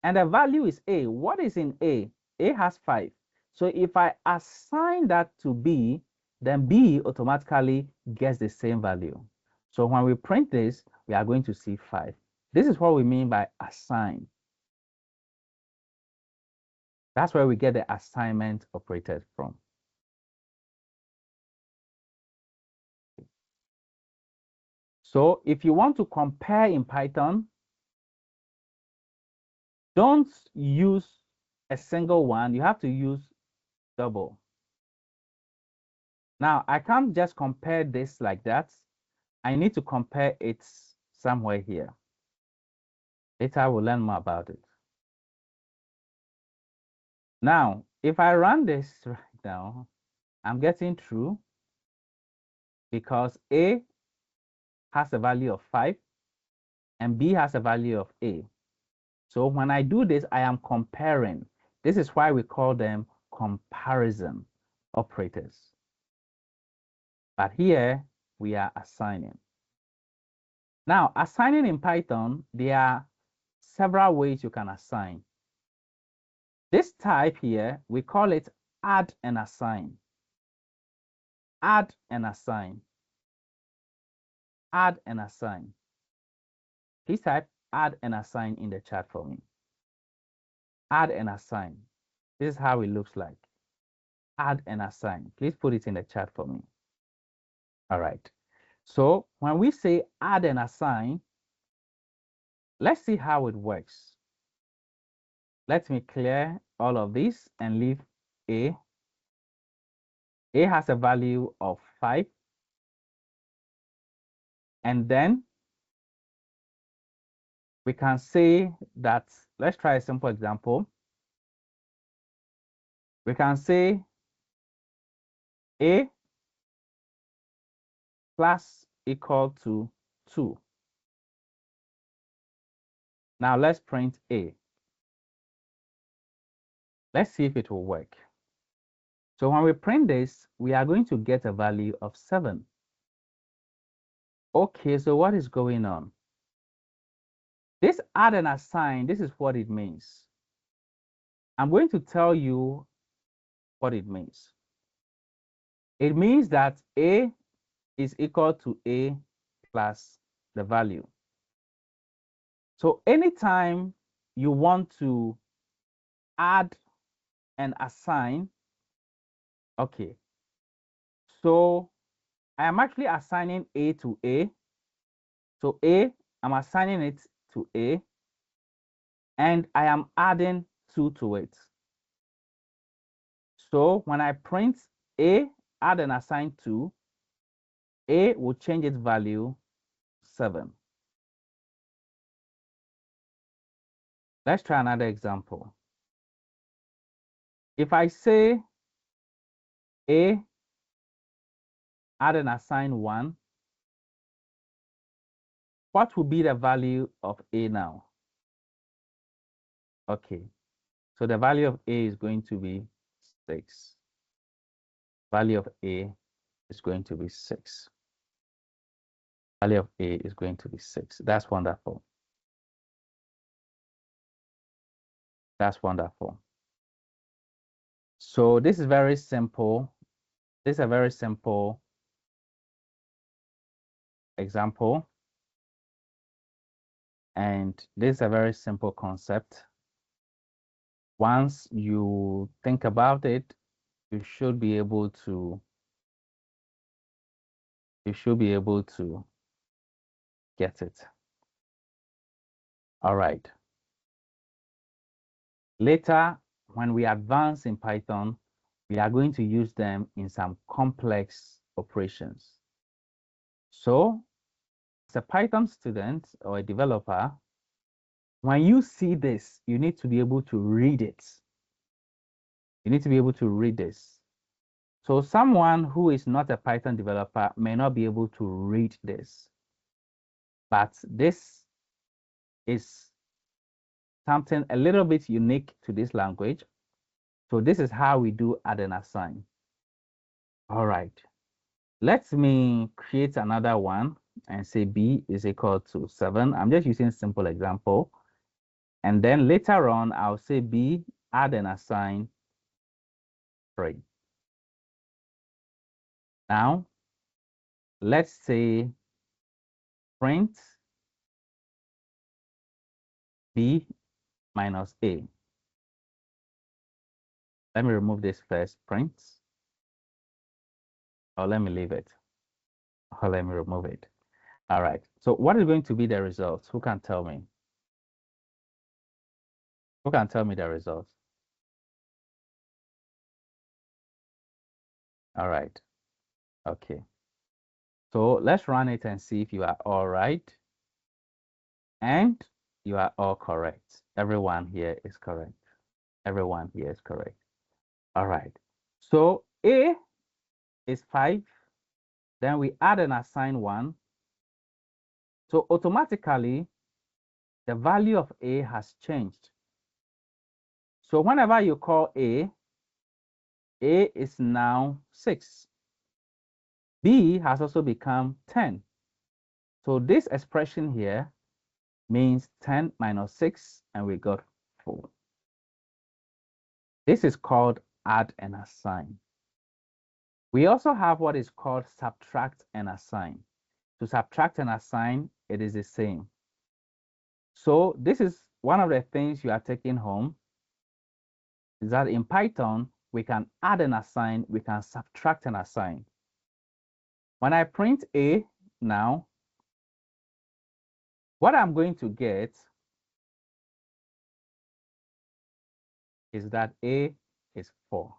And the value is A. What is in A? A has 5. So if I assign that to B, then B automatically gets the same value. So when we print this, we are going to see 5. This is what we mean by assign. That's where we get the assignment operators from. So if you want to compare in Python, don't use a single one. You have to use double. Now, I can't just compare this like that. I need to compare it somewhere here. Later, we'll learn more about it. Now, if I run this right now, I'm getting true because A has a value of 5 and B has a value of A. So when I do this, I am comparing. This is why we call them comparison operators. But here we are assigning. Now, assigning in Python, there are several ways you can assign. This type here, we call it add and assign. Add and assign. Add and assign. Please type add and assign in the chat for me. Add and assign. This is how it looks like. Add and assign. Please put it in the chat for me. All right. So when we say add and assign, let's see how it works. Let me clear all of this and leave A. A has a value of 5. And then we can say that, let's try a simple example. We can say A plus equal to 2. Now let's print A. Let's see if it will work. So when we print this, we are going to get a value of 7. Okay, so what is going on? This add and assign, this is what it means. I'm going to tell you what it means. It means that A is equal to A plus the value. So anytime you want to add and assign, okay, so I am actually assigning A to A. So A, I'm assigning it to A, and I am adding 2 to it. So when I print A, add and assign 2, A will change its value 7. Let's try another example. If I say A, add and assign 1. What will be the value of A now? Okay, so the value of A is going to be 6. Value of A is going to be 6. Value of A is going to be 6. That's wonderful. That's wonderful. So this is very simple. This is a very simple example. And this is a very simple concept. Once you think about it, you should be able to get it. All right. Later, when we advance in Python, we are going to use them in some complex operations. So, as a Python student or a developer, when you see this, you need to be able to read it. You need to be able to read this. So someone who is not a Python developer may not be able to read this. But this is something a little bit unique to this language. So this is how we do add and assign. All right. Let me create another one and say B is equal to 7. I'm just using simple example. And then later on, I'll say B, add and assign 3. Now, let's say print B minus A. Let me remove this first, print. Or let me leave it. Or let me remove it. All right. So what is going to be the results? Who can tell me? Who can tell me the results? All right. Okay. So let's run it and see if you are all right. And you are all correct. Everyone here is correct. Everyone here is correct. All right. So A is 5. Then we add and assign 1. So automatically, the value of A has changed. So whenever you call A is now 6. B has also become 10. So this expression here means 10 minus 6, and we got 4. This is called add and assign. We also have what is called subtract and assign. To subtract and assign, it is the same. So this is one of the things you are taking home, is that in Python, we can add and assign, we can subtract and assign. When I print A now, what I'm going to get is that A is 4.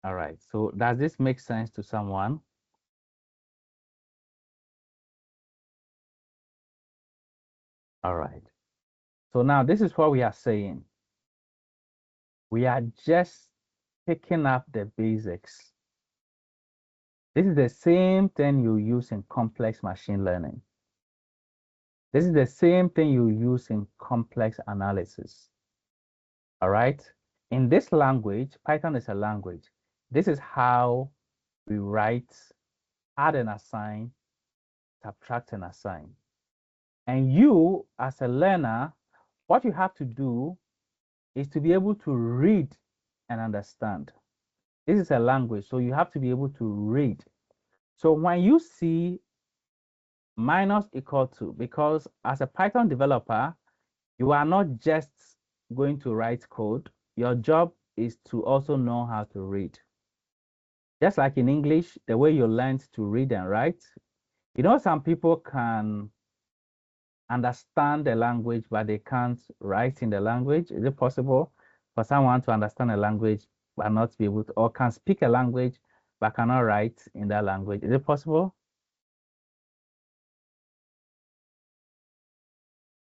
All right, so does this make sense to someone? All right. So now this is what we are saying. We are just picking up the basics. This is the same thing you use in complex machine learning. This is the same thing you use in complex analysis. All right. In this language, Python is a language. This is how we write, add and assign, subtract and assign. And you, as a learner, what you have to do is to be able to read and understand. This is a language, so you have to be able to read. So when you see minus equal to, because as a Python developer, you are not just going to write code. Your job is to also know how to read. Just like in English, the way you learned to read and write, you know, some people can understand the language, but they can't write in the language. Is it possible for someone to understand a language but not be able to, or can speak a language but cannot write in that language? Is it possible?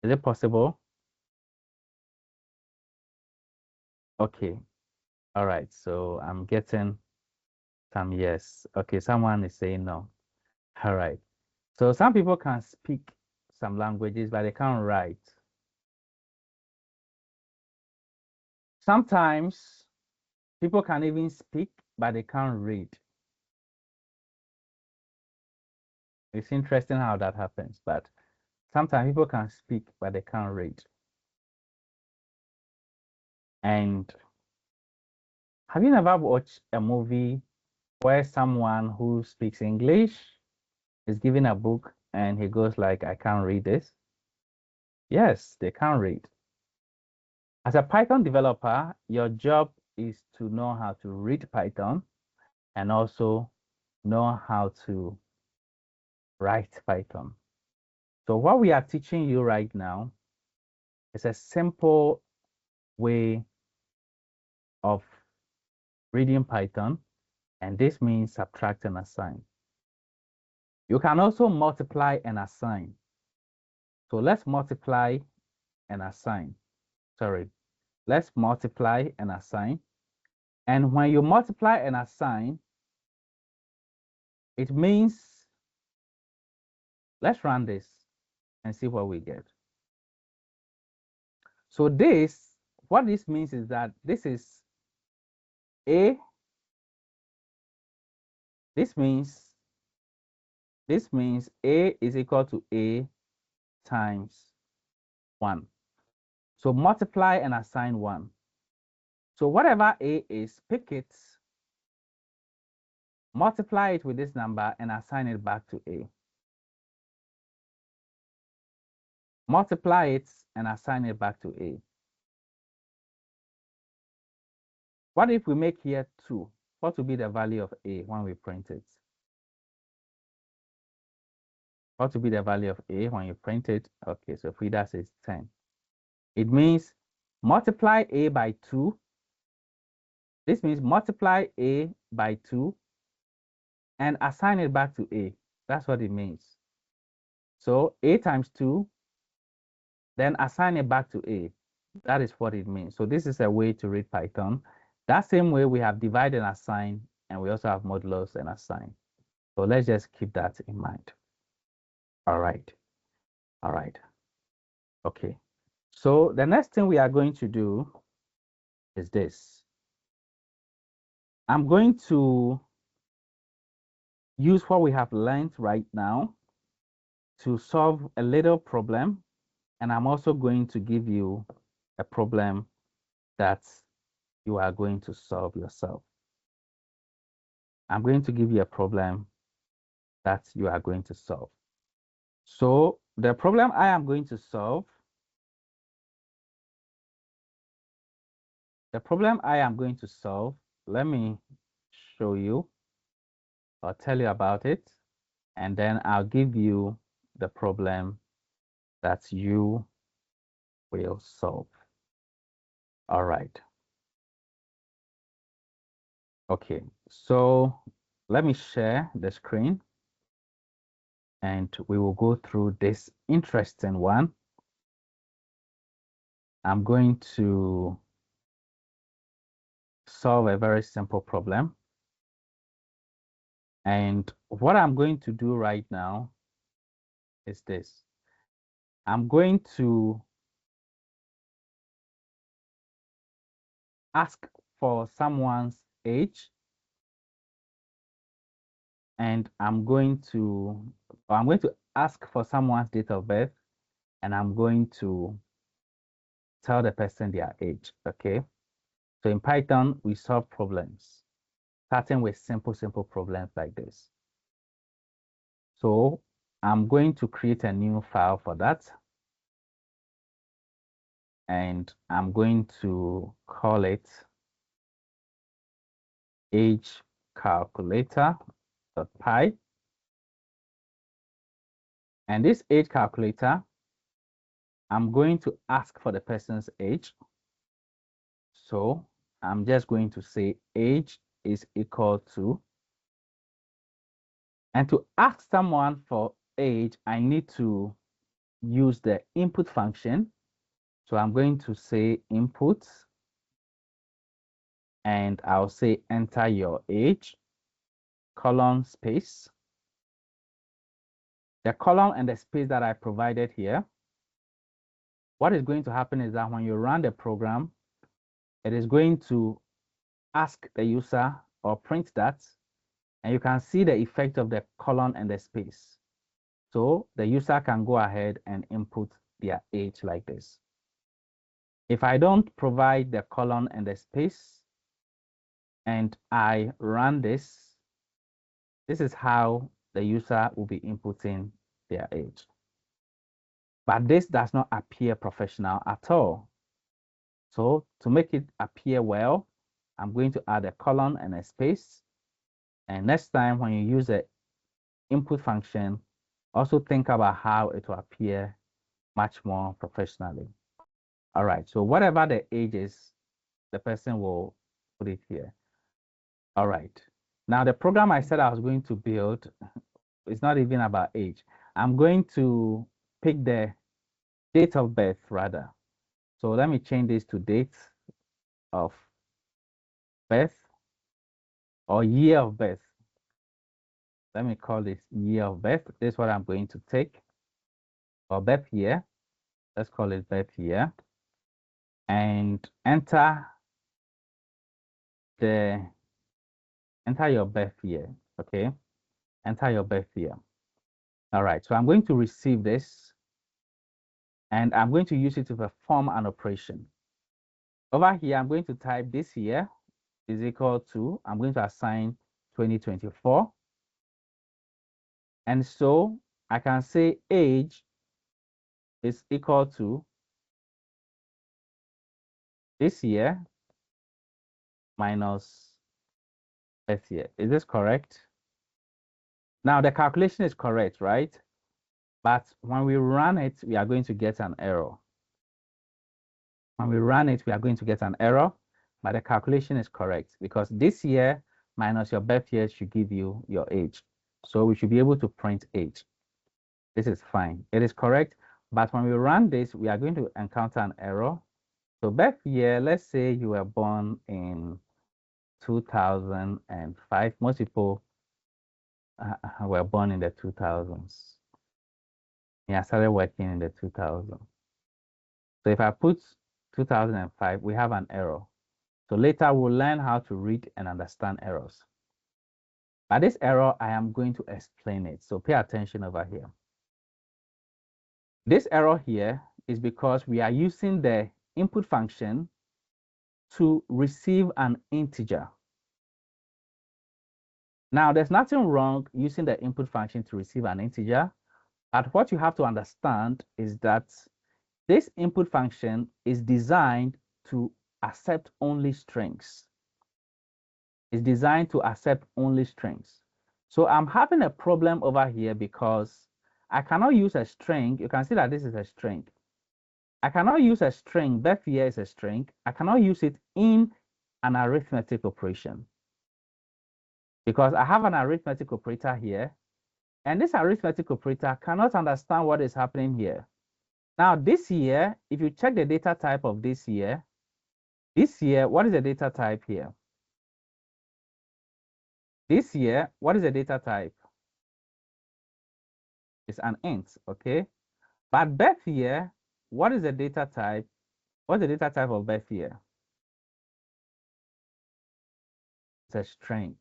Is it possible? Okay. All right. So I'm getting some yes. Okay. Someone is saying no. All right. So some people can speak some languages, but they can't write. Sometimes people can even speak, but they can't read. It's interesting how that happens, but sometimes people can speak, but they can't read. And have you never watched a movie where someone who speaks English is given a book and he goes like, I can't read this? Yes, they can't read. As a Python developer, your job is to know how to read Python and also know how to write Python. So what we are teaching you right now is a simple way of reading Python, and this means subtract and assign. You can also multiply and assign. So let's multiply and assign. Sorry, let's multiply and assign. And when you multiply and assign, it means, let's run this and see what we get. So what this means is that this is A. This means A is equal to A times 1. So multiply and assign 1. So whatever A is, pick it, multiply it with this number, and assign it back to A. Multiply it and assign it back to A. What if we make here 2? What will be the value of A when we print it? What will be the value of A when you print it? Okay, so Frida says 10. It means multiply A by 2. This means multiply A by 2 and assign it back to A. That's what it means. So A times 2, then assign it back to A. That is what it means. So this is a way to read Python. That same way we have divide and assign, and we also have modulus and assign. So let's just keep that in mind. All right. All right. Okay. So the next thing we are going to do is this. I'm going to use what we have learned right now to solve a little problem. And I'm also going to give you a problem that you are going to solve yourself. I'm going to give you a problem that you are going to solve. So the problem I am going to solve, let me show you or tell you about it, and then I'll give you the problem that you will solve. All right. Okay, so let me share the screen and we will go through this interesting one. I'm going to solve a very simple problem. And what I'm going to do right now is this. I'm going to ask for someone's age, and I'm going to ask for someone's date of birth, and I'm going to tell the person their age, okay? So in Python, we solve problems, starting with simple problems like this. So I'm going to create a new file for that. And I'm going to call it age calculator.py. And this age calculator, I'm going to ask for the person's age. So I'm just going to say age is equal to, and to ask someone for age, I need to use the input function. So I'm going to say input, and I'll say enter your age, colon, space. The colon and the space that I provided here, what is going to happen is that when you run the program, it is going to ask the user or print that, and you can see the effect of the colon and the space. So the user can go ahead and input their age like this. If I don't provide the colon and the space, and I run this, this is how the user will be inputting their age. But this does not appear professional at all. So to make it appear well, I'm going to add a colon and a space. And next time when you use the input function, also think about how it will appear much more professionally. All right, so whatever the age is, the person will put it here. All right. Now the program I said I was going to build, it's not even about age. I'm going to pick the date of birth rather. So let me change this to date of birth or year of birth. Let me call this year of birth. This is what I'm going to take. Or birth year. Let's call it birth year. And enter your birth year. Okay. Enter your birth year. All right. So I'm going to receive this and I'm going to use it to perform an operation. Over here, I'm going to type this year is equal to, I'm going to assign 2024. And so I can say age is equal to this year minus birth year. Is this correct? Now the calculation is correct, right? But when we run it, we are going to get an error. When we run it, we are going to get an error, but the calculation is correct because this year minus your birth year should give you your age. So we should be able to print age. This is fine. It is correct, but when we run this, we are going to encounter an error. So birth year, let's say you were born in 2005. Most people were born in the 2000s. Yeah, I started working in the 2000s. So if I put 2005, we have an error. So later we'll learn how to read and understand errors. But this error, I am going to explain it. So pay attention over here. This error here is because we are using the input function to receive an integer. Now, there's nothing wrong using the input function to receive an integer, but what you have to understand is that this input function is designed to accept only strings. It's designed to accept only strings. So I'm having a problem over here because I cannot use a string. You can see that this is a string. I cannot use a string. Birth year is a string. I cannot use it in an arithmetic operation because I have an arithmetic operator here, and this arithmetic operator cannot understand what is happening here. Now, this year, if you check the data type of this year, what is the data type here? This year, what is the data type? It's an int, okay? But birth year, what is the data type? What's the data type of birth year? It's a string.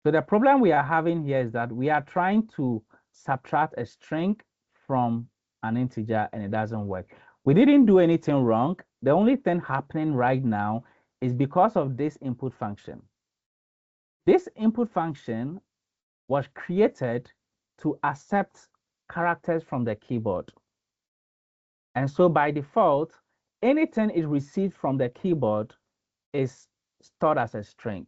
So the problem we are having here is that we are trying to subtract a string from an integer and it doesn't work. We didn't do anything wrong. The only thing happening right now is because of this input function. This input function was created to accept characters from the keyboard. And so by default, anything it received from the keyboard is stored as a string.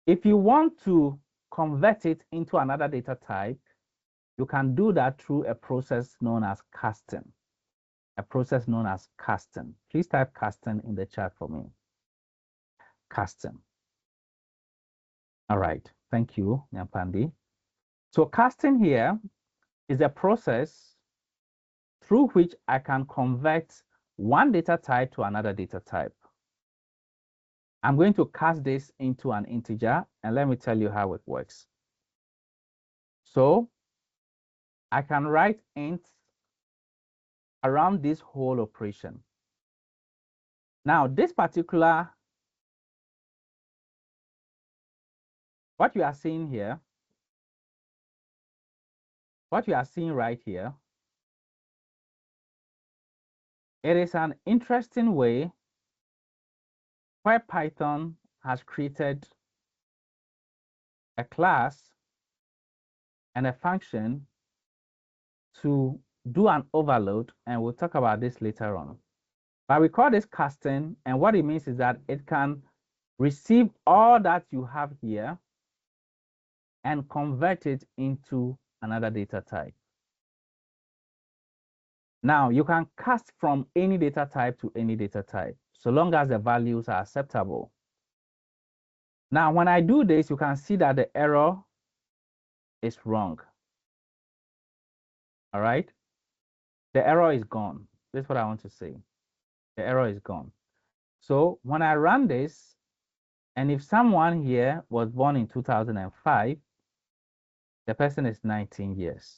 If you want to convert it into another data type, you can do that through a process known as casting. A process known as casting. Please type casting in the chat for me. Casting. All right, thank you, Nyampandi. So casting here is a process through which I can convert one data type to another data type. I'm going to cast this into an integer, and let me tell you how it works. So I can write int around this whole operation. Now, this particular, what you are seeing here, what you are seeing right here, it is an interesting way where Python has created a class and a function to do an overload, and we'll talk about this later on. But we call this casting, and what it means is that it can receive all that you have here and convert it into another data type. Now, you can cast from any data type to any data type, so long as the values are acceptable. Now, when I do this, you can see that the error is wrong. All right? The error is gone. That's what I want to say. The error is gone. So when I run this, and if someone here was born in 2005, the person is 19 years.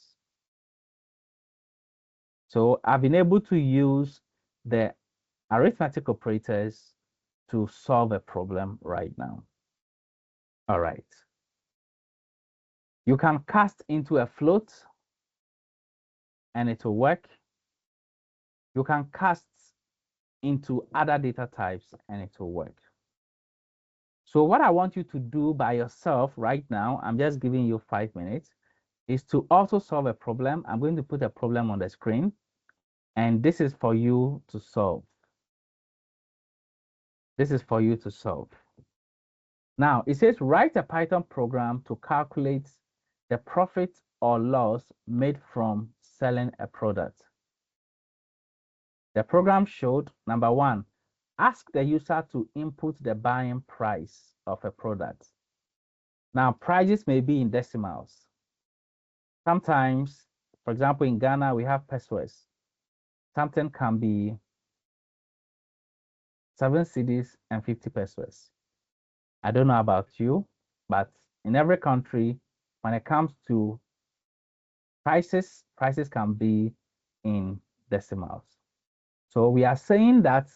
So I've been able to use the arithmetic operators to solve a problem right now. All right. You can cast into a float and it will work. You can cast into other data types and it will work. So what I want you to do by yourself right now, I'm just giving you 5 minutes, is to also solve a problem. I'm going to put a problem on the screen, and this is for you to solve. This is for you to solve. Now, it says write a Python program to calculate the profit or loss made from selling a product. The program showed, number one, ask the user to input the buying price of a product. Now, prices may be in decimals. Sometimes, for example, in Ghana, we have pesos. Something can be 7 cedis and 50 pesos. I don't know about you, but in every country, when it comes to prices can be in decimals. So we are saying that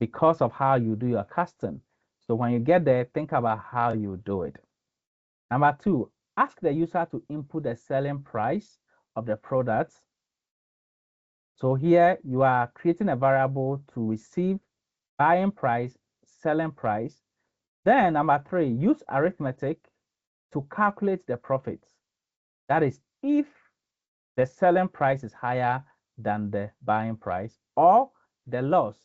because of how you do your casting. So when you get there, think about how you do it. Number two, ask the user to input the selling price of the product. So here you are creating a variable to receive buying price, selling price. Then number three, use arithmetic to calculate the profits. That is, if the selling price is higher than the buying price, or the loss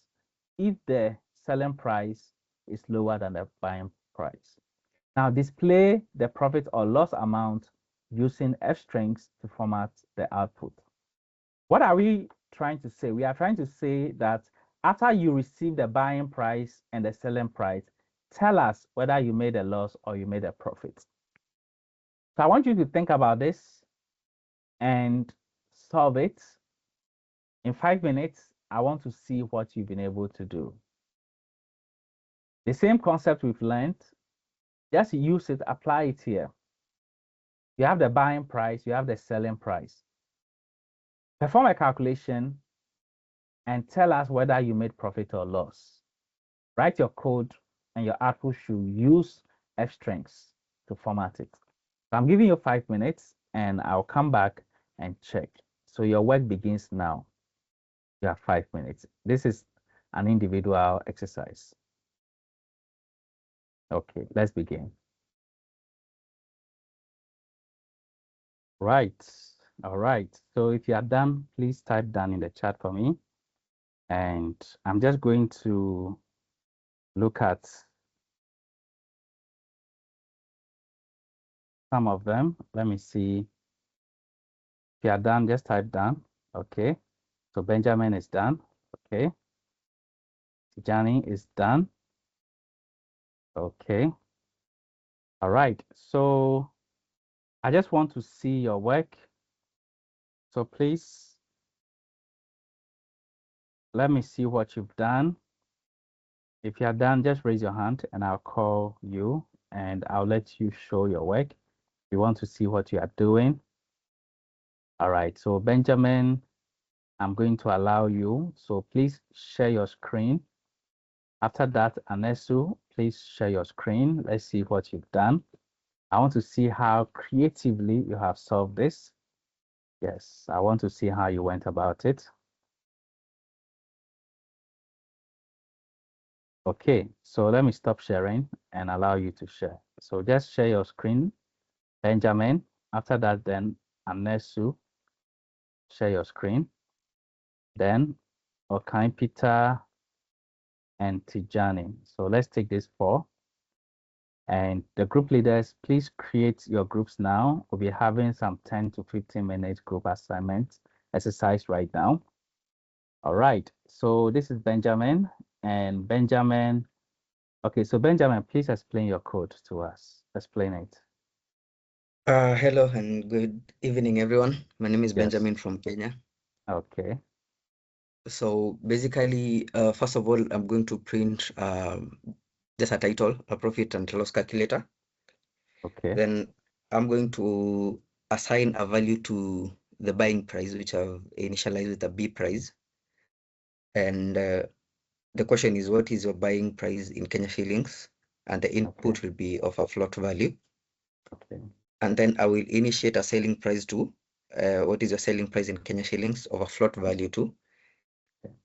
if the selling price is lower than the buying price. Now display the profit or loss amount using F strings to format the output. What are we trying to say? We are trying to say that after you receive the buying price and the selling price, tell us whether you made a loss or you made a profit. So I want you to think about this and solve it. In 5 minutes, I want to see what you've been able to do. The same concept we've learned, just use it, apply it here. You have the buying price, you have the selling price. Perform a calculation and tell us whether you made profit or loss. Write your code and your output should use F strings to format it. So I'm giving you 5 minutes and I'll come back and check. So your work begins now. You have 5 minutes. This is an individual exercise. Okay, let's begin. Right. All right. So if you are done, please type done in the chat for me. And I'm just going to look at some of them. Let me see. If you are done, just type done. Okay. So Benjamin is done. Okay. Tijani is done. Okay. All right. So I just want to see your work. So please let me see what you've done. If you are done, just raise your hand and I'll call you and I'll let you show your work. We want to see what you are doing. All right, so Benjamin, I'm going to allow you. So please share your screen. After that, Anesu, please share your screen. Let's see what you've done. I want to see how creatively you have solved this. Yes, I want to see how you went about it. Okay, so let me stop sharing and allow you to share. So just share your screen, Benjamin. After that, then Anesu, share your screen. Then Okan Peter and Tijani. So let's take this four. And the group leaders, please create your groups now. We'll be having some 10 to 15 minutes group assignment exercise right now. All right, so this is Benjamin and Benjamin. Okay, so Benjamin, please explain your code to us. Explain it. Hello and good evening, everyone. My name is Yes. Benjamin from Kenya. Okay. So basically, first of all, I'm going to print just a title, a profit and loss calculator. Okay. Then I'm going to assign a value to the buying price, which I've initialized with a B price. And the question is, what is your buying price in Kenya shillings? And the input will be of a float value. Okay. And then I will initiate a selling price to what is your selling price in Kenya shillings of a float value to.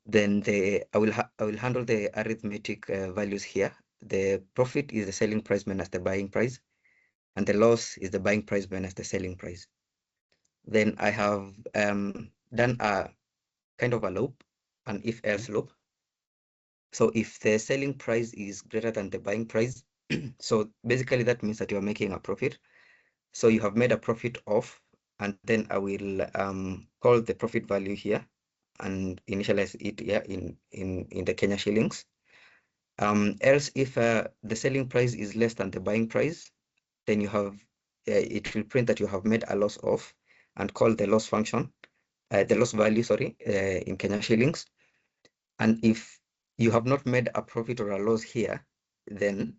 Then I will handle the arithmetic values here. The profit is the selling price minus the buying price, and the loss is the buying price minus the selling price. Then I have done a kind of a loop, an if-else loop. So if the selling price is greater than the buying price, so basically that means that you are making a profit. So you have made a profit of, and then I will call the profit value here and initialize it here in the Kenya shillings. Else, if the selling price is less than the buying price, then you have it will print that you have made a loss of and call the loss function, the loss value, sorry, in Kenya shillings. And if you have not made a profit or a loss here, then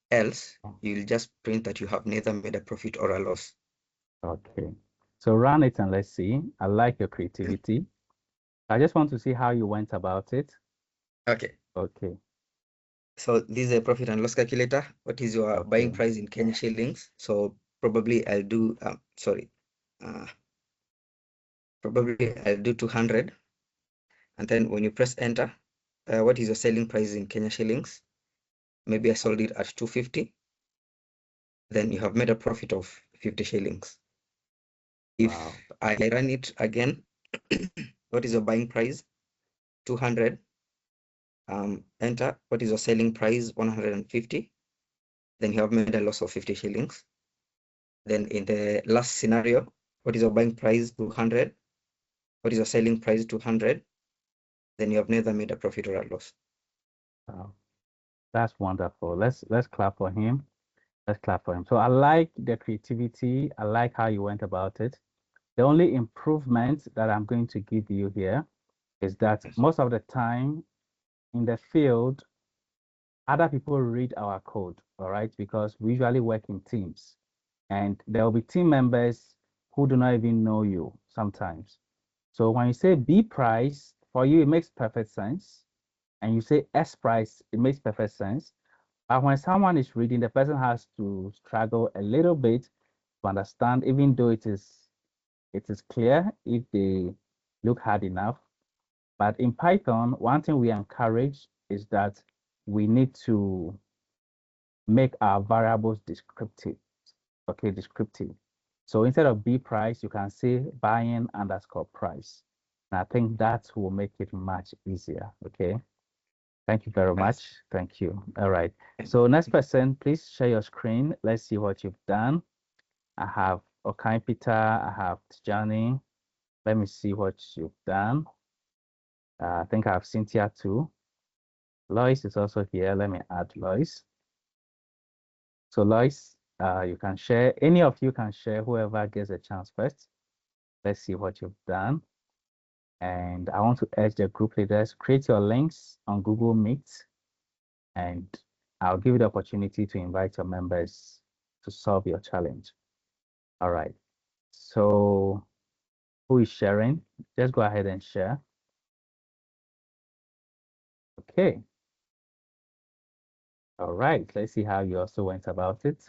else you'll just print that you have neither made a profit or a loss. Okay. So run it and let's see. I like your creativity. I just want to see how you went about it. Okay. Okay. So this is a profit and loss calculator. What is your buying price in Kenya shillings? So probably I'll do, probably I'll do 200. And then when you press enter, what is your selling price in Kenya shillings? Maybe I sold it at 250. Then you have made a profit of 50 shillings. If I run it again, what is your buying price? 200. Enter. What is your selling price? 150. Then you have made a loss of 50 shillings. Then in the last scenario, what is your buying price? 200. What is your selling price? 200. Then you have neither made a profit or a loss. Wow. That's wonderful. Let's clap for him. Let's clap for him. So I like the creativity. I like how you went about it. The only improvement that I'm going to give you here is that most of the time in the field, other people read our code, all right? Because we usually work in teams. And there will be team members who do not even know you sometimes. So when you say B price, for you, it makes perfect sense. And you say S price, it makes perfect sense. But when someone is reading, the person has to struggle a little bit to understand, even though it is clear if they look hard enough. But in Python, one thing we encourage is that we need to make our variables descriptive. Okay, descriptive. So instead of B price, you can say buying underscore price. And I think that will make it much easier. Okay. Thank you very much. Thank you. All right. So next person, please share your screen. Let's see what you've done. I have Okai Peter. I have Tijani. Let me see what you've done. I think I have Cynthia too. Lois is also here. Let me add Lois. So Lois, you can share. Any of you can share. Whoever gets a chance first. Let's see what you've done. And I want to urge the group leaders, create your links on Google Meet and I'll give you the opportunity to invite your members to solve your challenge. All right. So who is sharing? Just go ahead and share. Okay. All right. Let's see how you also went about it.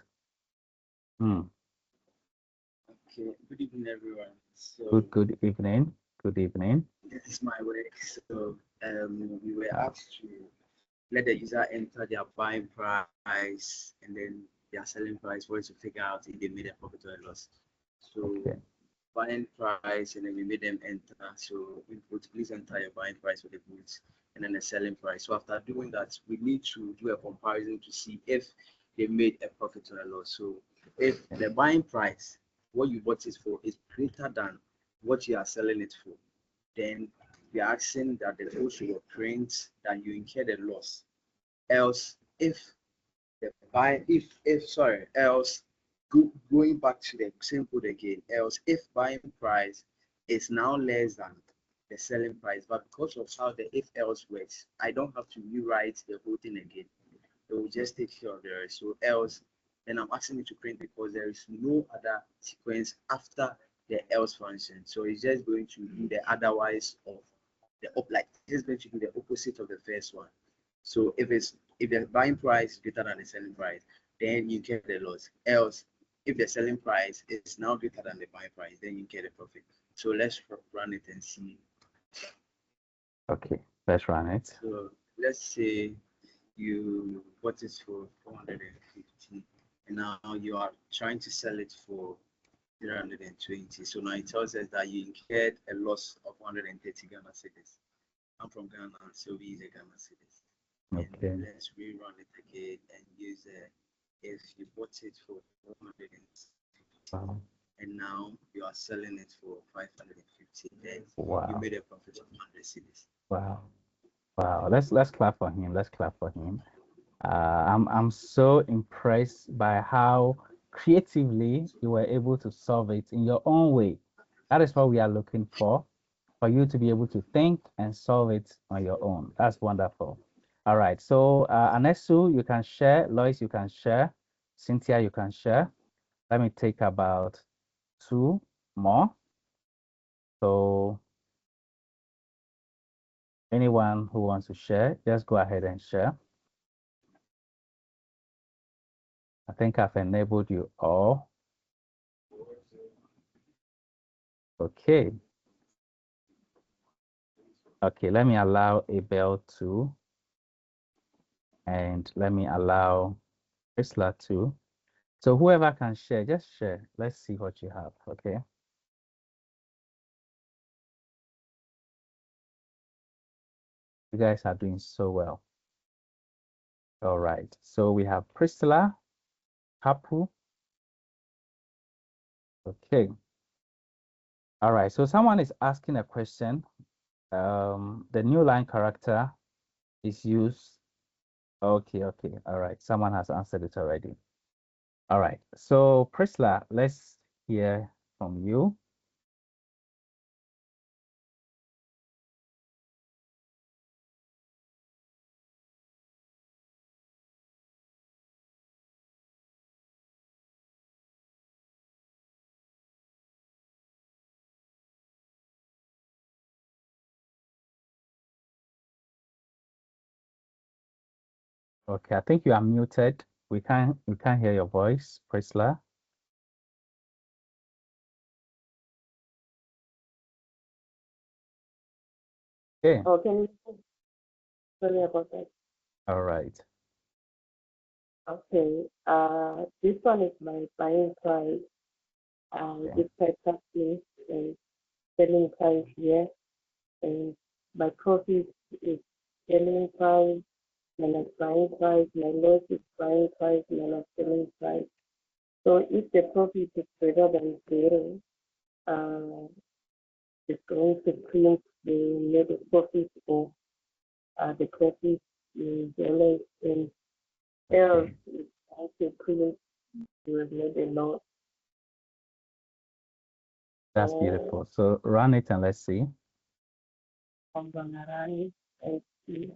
Okay, good evening, everyone. So, Good evening. Good evening. this is my work. So, we were asked to let the user enter their buying price and then their selling price for us to figure out if they made a profit or a loss. So, Okay. buying price, and then we made them enter. So, input, please enter your buying price for the goods and then the selling price. So, after doing that, we need to do a comparison to see if they made a profit or a loss. So, if the buying price, what you bought it for, is greater than what you are selling it for, then we are asking that the code should print that you incurred a loss. Else, if the buy, if sorry, else going back to the same code again, else if buying price is now less than the selling price, but because of how the if else works, I don't have to rewrite the whole thing again. It will just take care of the rest. So else, then I'm asking you to print because there is no other sequence after the else function. So it's just going to do the otherwise of the like it's going to do the opposite of the first one. So if the buying price is greater than the selling price, then you get the loss. Else, if the selling price is now greater than the buying price, then you get a profit. So let's run it and see. Okay, let's run it. So let's say you bought it for 450 and now you are trying to sell it for 320. So now it tells us that you incurred a loss of 130 Ghana cedis. I'm from Ghana, so we use a Ghana cedis. Okay. And let's rerun it again and use if you bought it for 400 Wow. and now you are selling it for 550, then Wow. you made a profit of 100 cedis. Wow. Wow. Let's clap for him. Let's clap for him. I'm so impressed by how creatively you were able to solve it in your own way. That is what we are looking for you to be able to think and solve it on your own. That's wonderful. All right. So Anesu, you can share. Lois, you can share. Cynthia, you can share. Let me take about 2 more. So anyone who wants to share, just go ahead and share. I think I've enabled you all. Okay. Okay, let me allow Abel to, and let me allow Isla to. So whoever can share, just share. Let's see what you have, okay? You guys are doing so well. All right, so we have Priscilla, Hapu. Okay. All right, so someone is asking a question. The new line character is used. Okay, okay, all right. Someone has answered it already. All right, so Priscilla, let's hear from you. Okay, I think you are muted. We can't hear your voice, Priscilla. Okay. Oh, can you sorry about that? All right. Okay. This one is my buying price. This type place and selling price here, and my profit is selling price minus buying price. My loss is buying price minus selling price. So if the profit is greater than zero, it's going to print the net profit or the profit in dollars, and else it's going to print the net loss. That's beautiful. So run it and let's see. I'm gonna run it and see.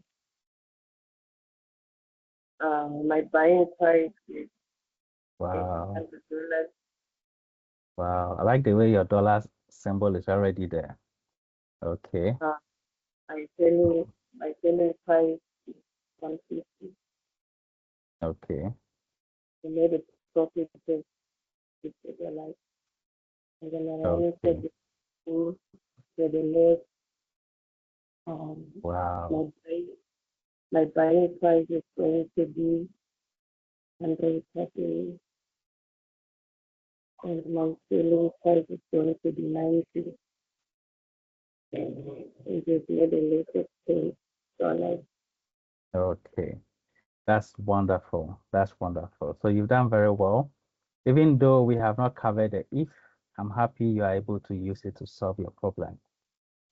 my buying price is Wow. $100. Wow. I like the way your dollar symbol is already there. Okay. My selling price is 150. Okay. We made a profit of $50. And then I only Okay. said the full to the left. Um, Wow. my buying price is going to be 130, and my selling price is going to be 90. It is made a little $10. Okay. That's wonderful. That's wonderful. So you've done very well. Even though we have not covered the if, I'm happy you are able to use it to solve your problem.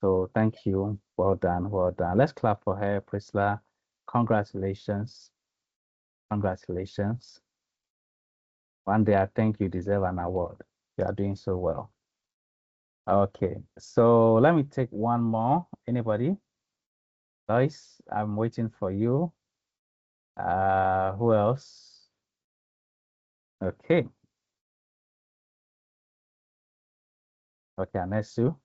So thank you. Well done. Well done. Let's clap for her, Priscilla. Congratulations. Congratulations. One day I think you deserve an award. You are doing so well. Okay. So let me take one more. Anybody? Lois, I'm waiting for you. Who else? Okay. Okay, Anesu.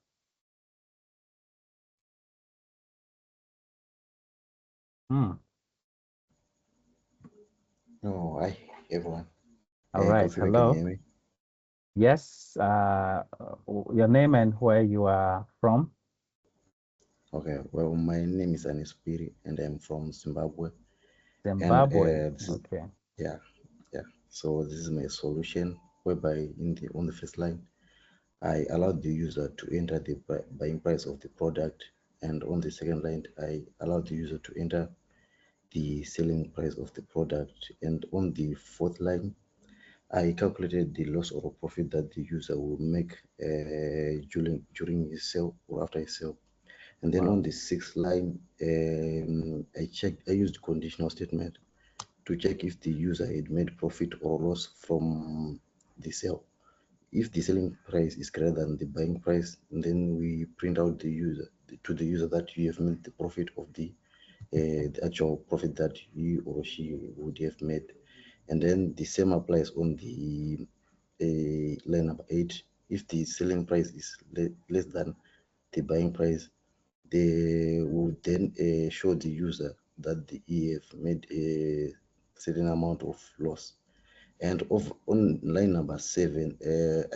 Hmm. No, hi everyone. All right. Hopefully you can Hello. hear me. Yes. Your name and where you are from? Okay, well, my name is Anispiri and I'm from Zimbabwe. And Zimbabwe. Okay. yeah, yeah. So this is my solution whereby on the first line, I allowed the user to enter the buying price of the product, and on the second line, I allowed the user to enter the selling price of the product, and on the fourth line, I calculated the loss or profit that the user will make during his sale or after his sale. And then Wow. on the sixth line, I used conditional statement to check if the user had made profit or loss from the sale. If the selling price is greater than the buying price, then we print out to the user that you have made the profit of the actual profit that he or she would have made. And then the same applies on the line number 8. If the selling price is less than the buying price, they would then show the user that the EF made a certain amount of loss. And on line number 7,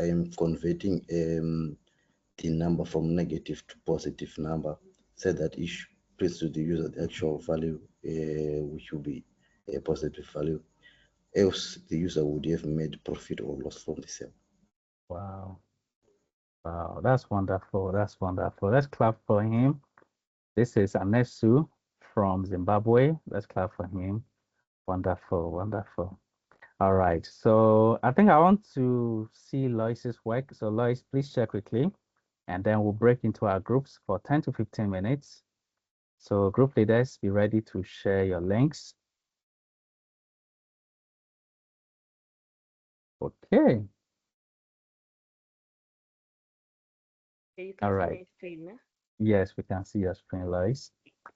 I am converting the number from negative to positive number, so that it prints to the user the actual value, which will be a positive value. Else, the user would have made profit or loss from the sale. Wow. Wow. That's wonderful. That's wonderful. Let's clap for him. This is Anesu from Zimbabwe. Let's clap for him. Wonderful. Wonderful. All right. So I think I want to see Lois's work. So Lois, please share quickly, and then we'll break into our groups for 10 to 15 minutes. So group leaders, be ready to share your links. Okay. You can All see right. my screen. Huh? Yes, we can see your screen, Lois.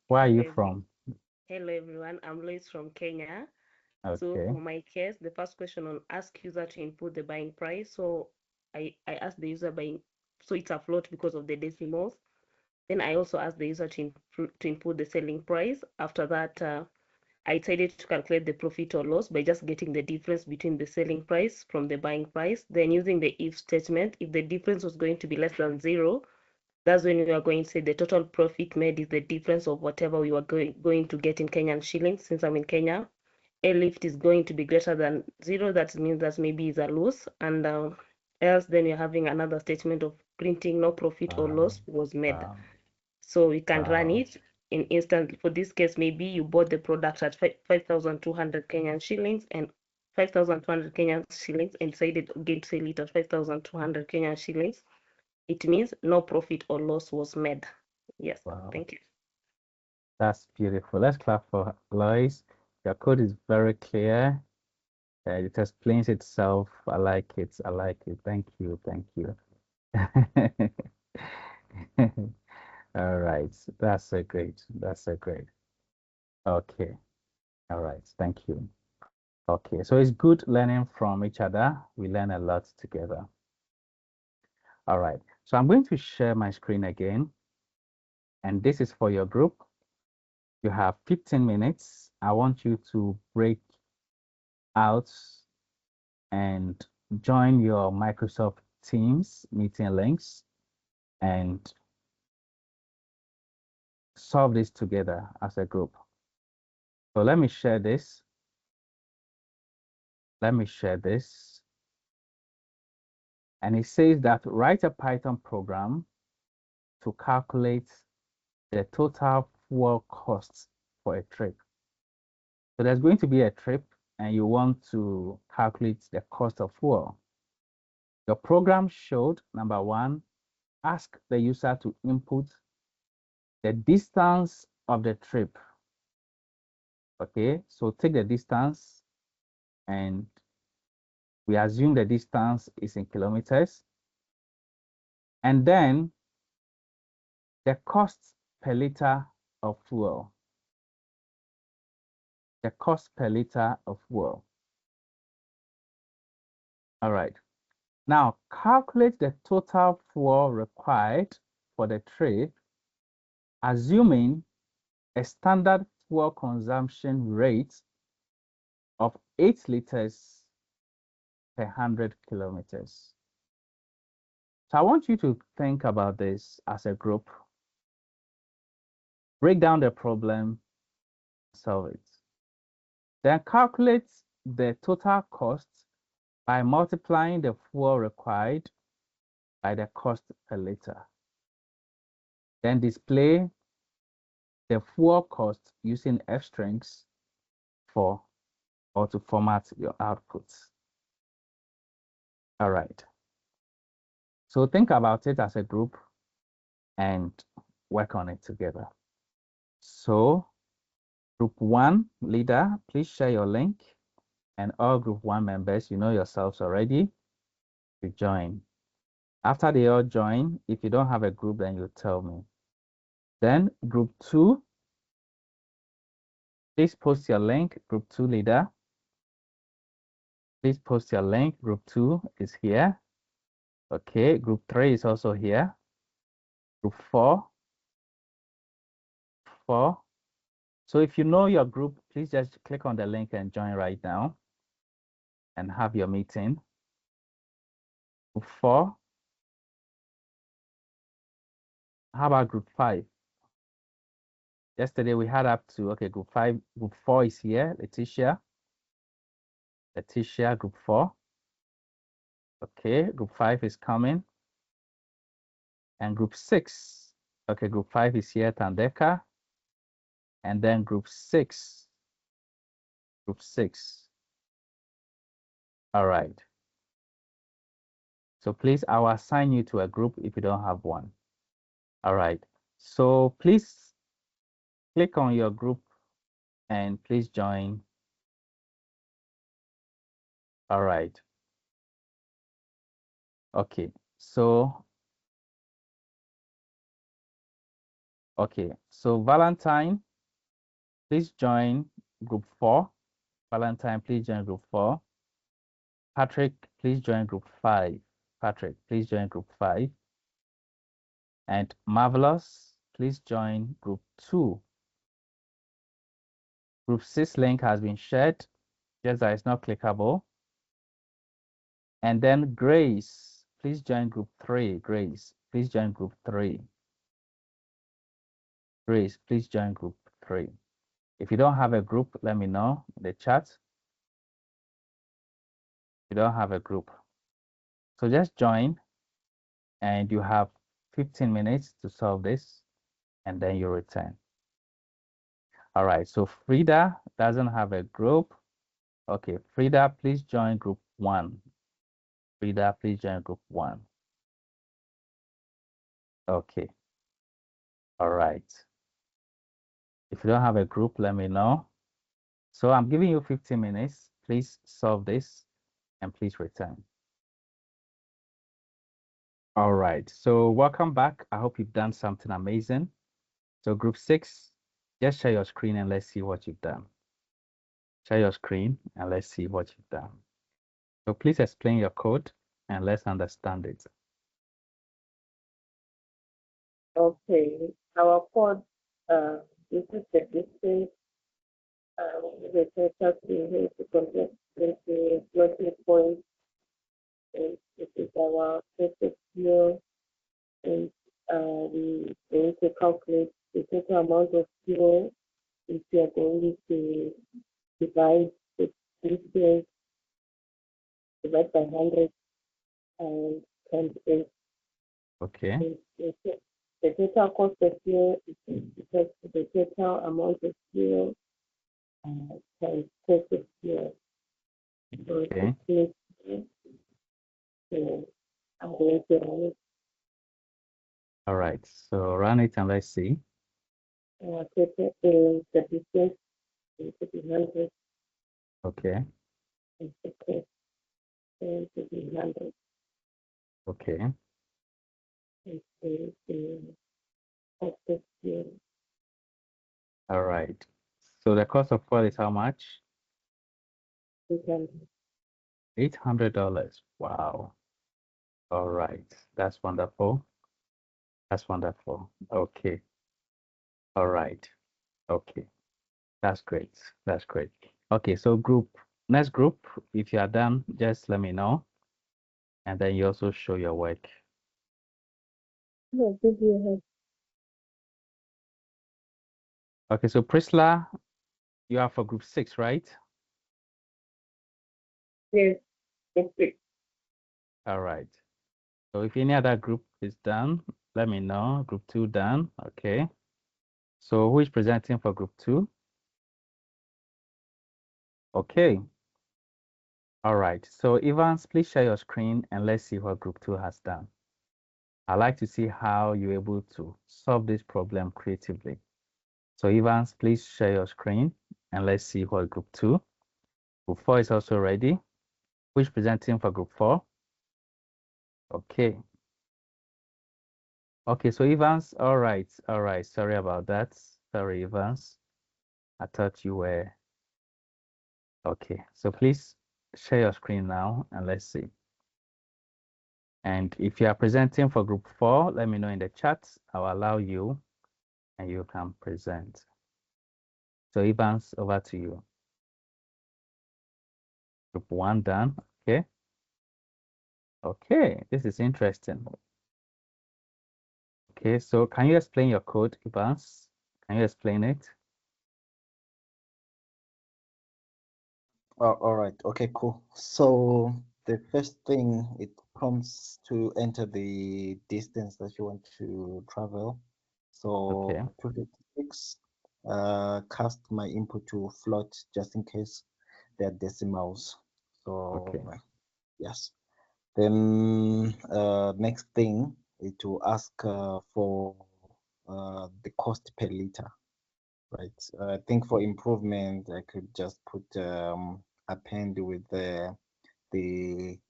Where are you from? Hello everyone, I'm Lois from Kenya. So Okay. for my case, the first question on ask user to input the buying price. So I asked the user buying, so it's a float because of the decimals. Then I also asked the user to input the selling price. After that, I decided to calculate the profit or loss by just getting the difference between the selling price from the buying price. Then using the if statement, if the difference was going to be less than 0, that's when we are going to say the total profit made is the difference of whatever we were going to get in Kenyan shillings. Since I'm in Kenya, a lift is going to be greater than 0. That means that maybe is a loss. And else then you're having another statement of printing no profit or loss was made. Wow. So we can run Wow. it in instant. For this case, maybe you bought the product at 5,200 Kenyan shillings and 5,200 Kenyan shillings and decided again to sell it at 5,200 Kenyan shillings. It means no profit or loss was made. Yes, Wow. thank you. That's beautiful. Let's clap for Lois. Your code is very clear. It explains itself. I like it. I like it. Thank you. Thank you. All right. That's so great. That's so great. Okay. All right, thank you. Okay, so it's good learning from each other. We learn a lot together. All right, so I'm going to share my screen again, and this is for your group. You have 15 minutes. I want you to break out and join your Microsoft Teams meeting links and solve this together as a group. So let me share this. Let me share this. And it says that write a Python program to calculate the total fuel costs for a trip. So there's going to be a trip and you want to calculate the cost of fuel. Your program showed, number one, ask the user to input the distance of the trip. Okay, so take the distance and we assume the distance is in kilometers. And then the cost per liter of fuel. The cost per liter of fuel. All right. Now calculate the total fuel required for the trip, assuming a standard fuel consumption rate of 8 liters per 100 kilometers. So I want you to think about this as a group. Break down the problem, solve it. Then calculate the total cost by multiplying the fuel required by the cost per liter. Then display the fuel cost using F strings for or to format your outputs. All right. So think about it as a group and work on it together. So group 1 leader, please share your link, and all group 1 members, you know yourselves already, to join. After they all join, if you don't have a group, then you tell me. Then group 2, please post your link, group 2 leader. Please post your link, group 2 is here. Okay, group 3 is also here. Group 4. So if you know your group, please just click on the link and join right now and have your meeting. Group 4. How about group 5? Yesterday we had up to, okay, group 5, group 4 is here, Letitia, group 4. Okay, group 5 is coming. And group 6, okay, group 5 is here, Tandeka. And then group 6. All right. So please, I will assign you to a group if you don't have one. All right. So please click on your group and please join. All right. Okay. So, Valentine, please join group 4. Valentine, please join group 4. Patrick, please join group 5. Patrick, please join group 5. And Marvelous, please join group 2. Group 6 link has been shared, just that it's not clickable. And then Grace, please join group 3. Grace, please join group 3. Grace, please join group 3. If you don't have a group, let me know in the chat. You don't have a group. So just join and you have 15 minutes to solve this and then you return. All right, so Frida doesn't have a group. Okay, Frida, please join group 1. Frida, please join group 1. Okay. All right. If you don't have a group, let me know. So I'm giving you 15 minutes. Please solve this and please return. All right. So welcome back. I hope you've done something amazing. So group 6, just share your screen and let's see what you've done. Share your screen and let's see what you've done. So please explain your code and let's understand it. Okay, our code, this is the distance, the total we have to convert into floating point, and this is our total fuel, and we going to calculate the total amount of fuel if we are going to divide the distance divide by 100 and times 8. Okay. The total cost of fuel is because the total amount of fuel times cost of fuel. So Okay. so I'm going to run it. All right. So run it and let's see. Total the distance is to be 100 Okay. and the cost to be 100 Okay. and the cost of fuel. All right. So the cost of fuel is how much? $800. Wow. All right. That's wonderful. That's wonderful. Okay. All right. Okay. That's great. That's great. Okay. So next group, if you are done, just let me know. And then you also show your work. No, did you have? Okay. So Priscilla, you are for group 6, right? Yes, it's All right. So if any other group is done, let me know. Group 2 done. Okay. So who is presenting for group 2? Okay. All right. So Evans, please share your screen and let's see what group 2 has done. I'd like to see how you're able to solve this problem creatively. So Evans, please share your screen and let's see what group 2. Group 4 is also ready. Who is presenting for group 4? Okay. Okay, so Evans, all right. Sorry about that. Sorry, Evans. I thought you were. Okay, so please share your screen now and let's see. And if you are presenting for group 4, let me know in the chat. I'll allow you and you can present. So Evans, over to you. Group 1 done. Okay. Okay, this is interesting. Okay, so can you explain your code, Evans? Can you explain it? All right. Okay, cool. So the first thing, it comes to enter the distance that you want to travel. So Okay. 256, cast my input to float just in case they're decimals. So Okay. yes. Then next thing is to ask for the cost per liter. Right. I think for improvement, I could just put append with the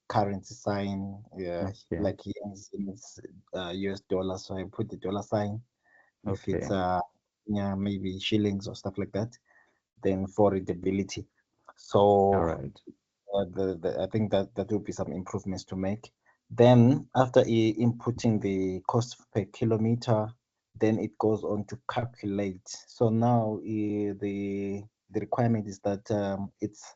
currency sign, Okay. like yens in US dollars. So I put the dollar sign. If Okay. it's yeah, maybe shillings or stuff like that, then for readability. So All right. I think that will be some improvements to make. Then after inputting the cost per kilometer, then it goes on to calculate. So now the requirement is that it's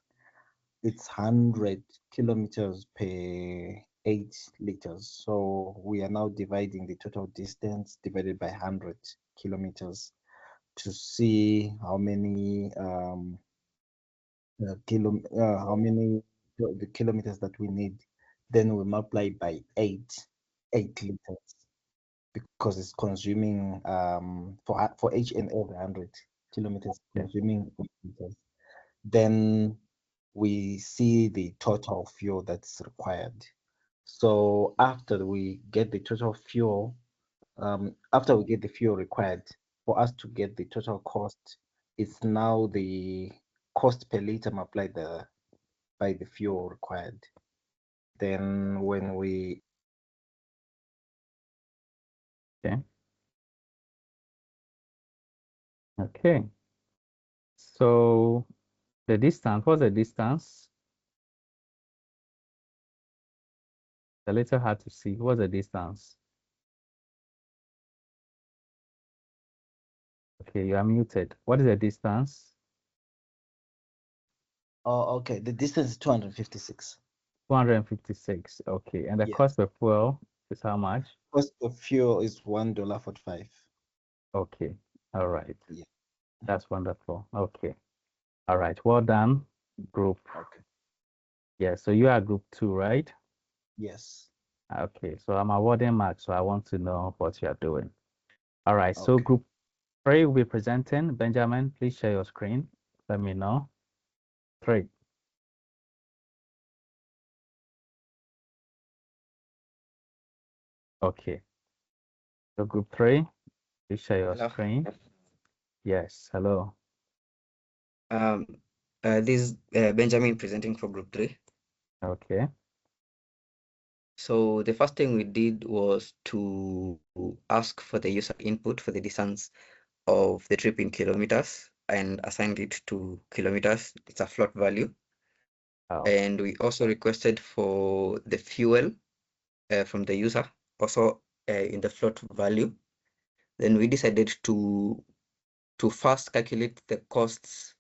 100 kilometers per 8 liters. So we are now dividing the total distance divided by 100 kilometers to see how many how many the kilometers that we need. Then we multiply by 8 liters, because it's consuming for each and every 100 kilometers Yeah. consuming 8 liters. Then we see the total fuel that's required. So after we get the total fuel, after we get the fuel required, for us to get the total cost, it's now the cost per liter multiplied by the fuel required. Then when we Okay. Okay. So The distance, what's the distance? A little hard to see. What's the distance? Okay, you are muted. What is the distance? Oh, okay. The distance is 256. 256. Okay, and the Yeah. cost of fuel is how much? Cost of fuel is $1.45. Okay, all right. Yeah. That's wonderful. Okay, all right. Well done, group. Okay. Yeah, so you are group 2, right? Yes. Okay, so I'm awarding marks, so I want to know what you are doing. All right, so Okay. group 3 will be presenting. Benjamin, please share your screen. Let me know. 3. Okay, so group 3, please share your Hello. screen. Yes, hello. This is Benjamin presenting for group 3. Okay, So the first thing we did was to ask for the user input for the distance of the trip in kilometers and assigned it to kilometers. It's a float value. wow. And we also requested for the fuel from the user, also in the float value. Then we decided to first calculate the costs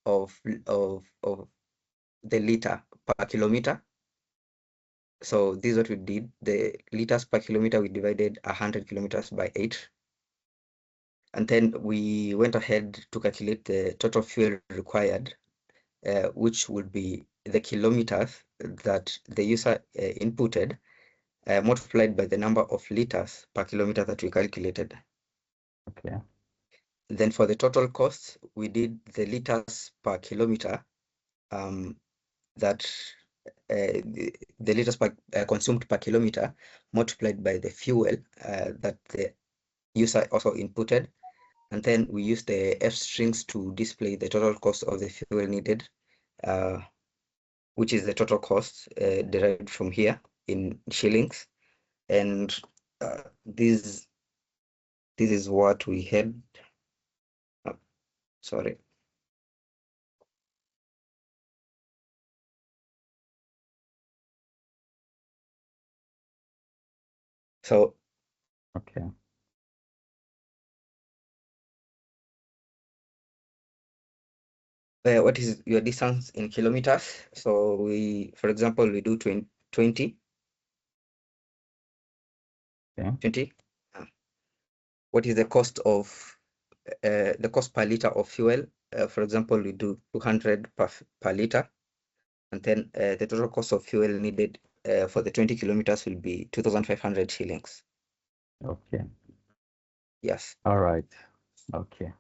of the liter per kilometer. So this is what we did. The liters per kilometer, we divided 100 kilometers by 8. And then we went ahead to calculate the total fuel required, which would be the kilometers that the user inputted, multiplied by the number of liters per kilometer that we calculated. Okay, Then for the total cost, we did the liters per kilometer that the liters per consumed per kilometer multiplied by the fuel that the user also inputted. And then we use the F strings to display the total cost of the fuel needed, which is the total cost derived from here in shillings. And this is what we had. Sorry. So okay, what is your distance in kilometers? So we, for example, we do 20. okay, 20. What is the cost of the cost per liter of fuel? For example, we do 200 per liter, and then the total cost of fuel needed for the 20 kilometers will be 2,500 shillings. okay. Yes. All right. Okay.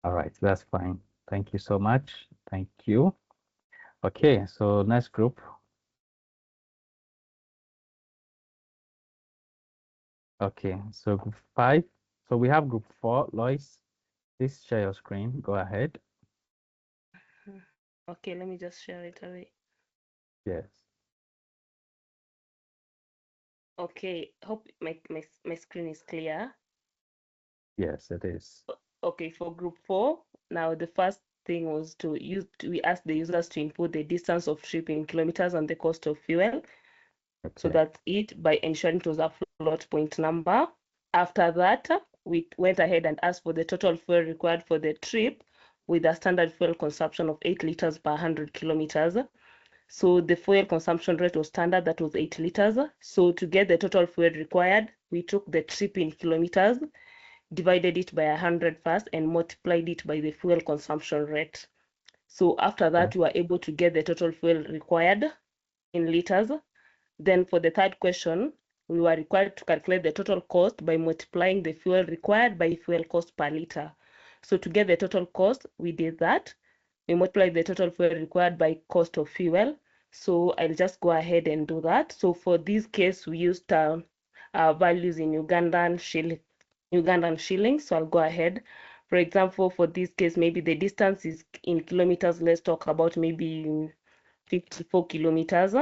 All right, that's fine. Thank you so much. Thank you. Okay, so next group. Okay, so group 5. So we have group 4. Lois, please share your screen. Go ahead. Okay, let me just share it away. Yes. Okay, hope my screen is clear. Yes, it is. Okay, for group 4, now the first thing was we asked the users to input the distance of trip in kilometers and the cost of fuel. So Okay. that's it, by ensuring it was a float point number. After that, we went ahead and asked for the total fuel required for the trip with a standard fuel consumption of 8 liters per 100 kilometers. So the fuel consumption rate was standard, that was 8 liters. So to get the total fuel required, we took the trip in kilometers, divided it by 100 first, and multiplied it by the fuel consumption rate. So after that, we were able to get the total fuel required in liters. Then for the third question, we were required to calculate the total cost by multiplying the fuel required by fuel cost per liter. So to get the total cost, we did that. We multiplied the total fuel required by cost of fuel. So I'll just go ahead and do that. So for this case, we used values in Ugandan shillings. So I'll go ahead. For example, for this case, maybe the distance is in kilometers. Let's talk about maybe 54 kilometers,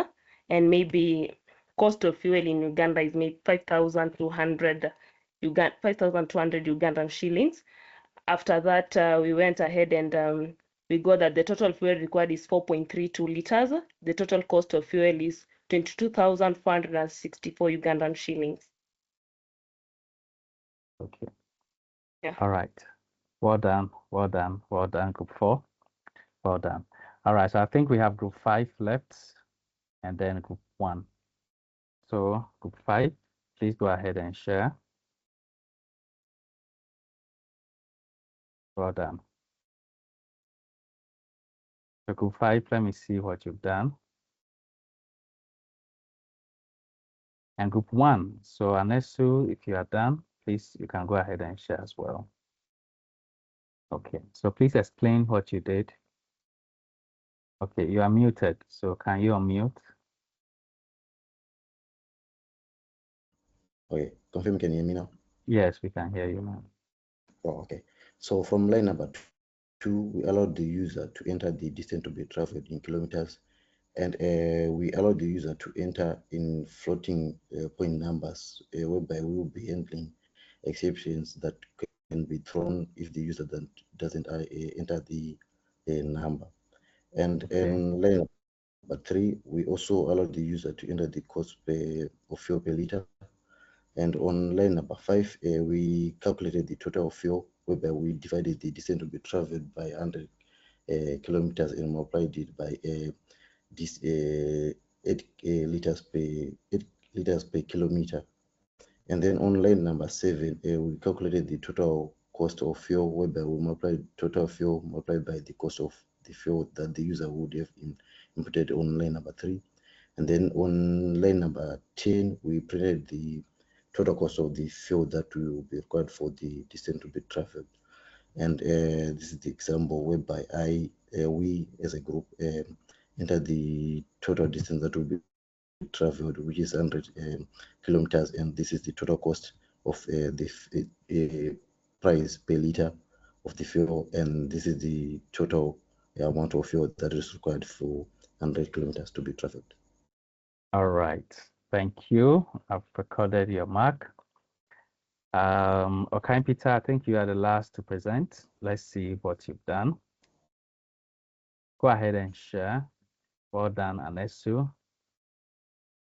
and maybe cost of fuel in Uganda is maybe 5,200 Ugandan shillings. After that, we went ahead and we got that the total fuel required is 4.32 liters. The total cost of fuel is 22,464 Ugandan shillings. Okay. Yeah. All right. Well done. Well done. Well done, group 4. Well done. All right. So I think we have group 5 left and then group 1. So group 5, please go ahead and share. Well done. So group 5, let me see what you've done. And group 1, so Anesu, if you are done, please, you can go ahead and share as well. Okay, so please explain what you did. Okay, you are muted, so can you unmute? Okay, confirm, can you hear me now? Yes, we can hear you now. Oh, okay. So from line number 2, we allowed the user to enter the distance to be traveled in kilometers, and we allowed the user to enter in floating point numbers, whereby we will be handling exceptions that can be thrown if the user doesn't enter the number. And Okay. in line number 3, we also allowed the user to enter the cost of fuel per liter. And on line number 5, we calculated the total of fuel, whereby we divided the distance to be traveled by 100 kilometers and multiplied it by this 8 liters per kilometer. And then on line number 7, we calculated the total cost of fuel, whereby we multiplied total fuel multiplied by the cost of the fuel that the user would have inputted on line number 3. And then on line number 10, we printed the total cost of the fuel that will be required for the distance to be traveled. And this is the example whereby we as a group enter the total distance that will be traveled, which is 100 kilometers, and this is the total cost of the price per liter of the fuel, and this is the total amount of fuel that is required for 100 kilometers to be traveled. All right, thank you. I've recorded your mark. Okay, Peter, I think you are the last to present. Let's see what you've done. Go ahead and share. Well done, Anesu.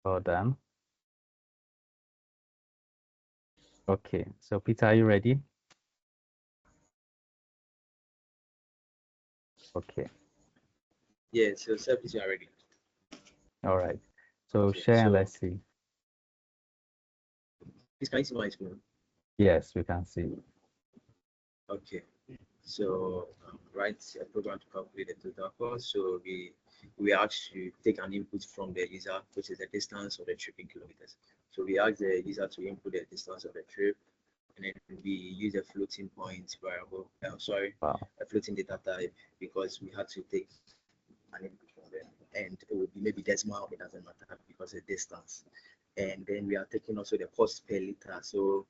Well done. Okay, so Peter, are you ready? Okay. Yeah, so service, you are ready. All right. So Okay, share and so let's see. please can you see my screen? Yes, we can see. Okay, so write a program to calculate the total cost. So we asked to take an input from the user, which is the distance of the trip in kilometers. So we asked the user to input the distance of the trip, and then we use a floating point variable. Wow. A floating data type, because we had to take an input from them, and it would be maybe decimal. It doesn't matter because of distance. And then we are taking also the cost per liter. So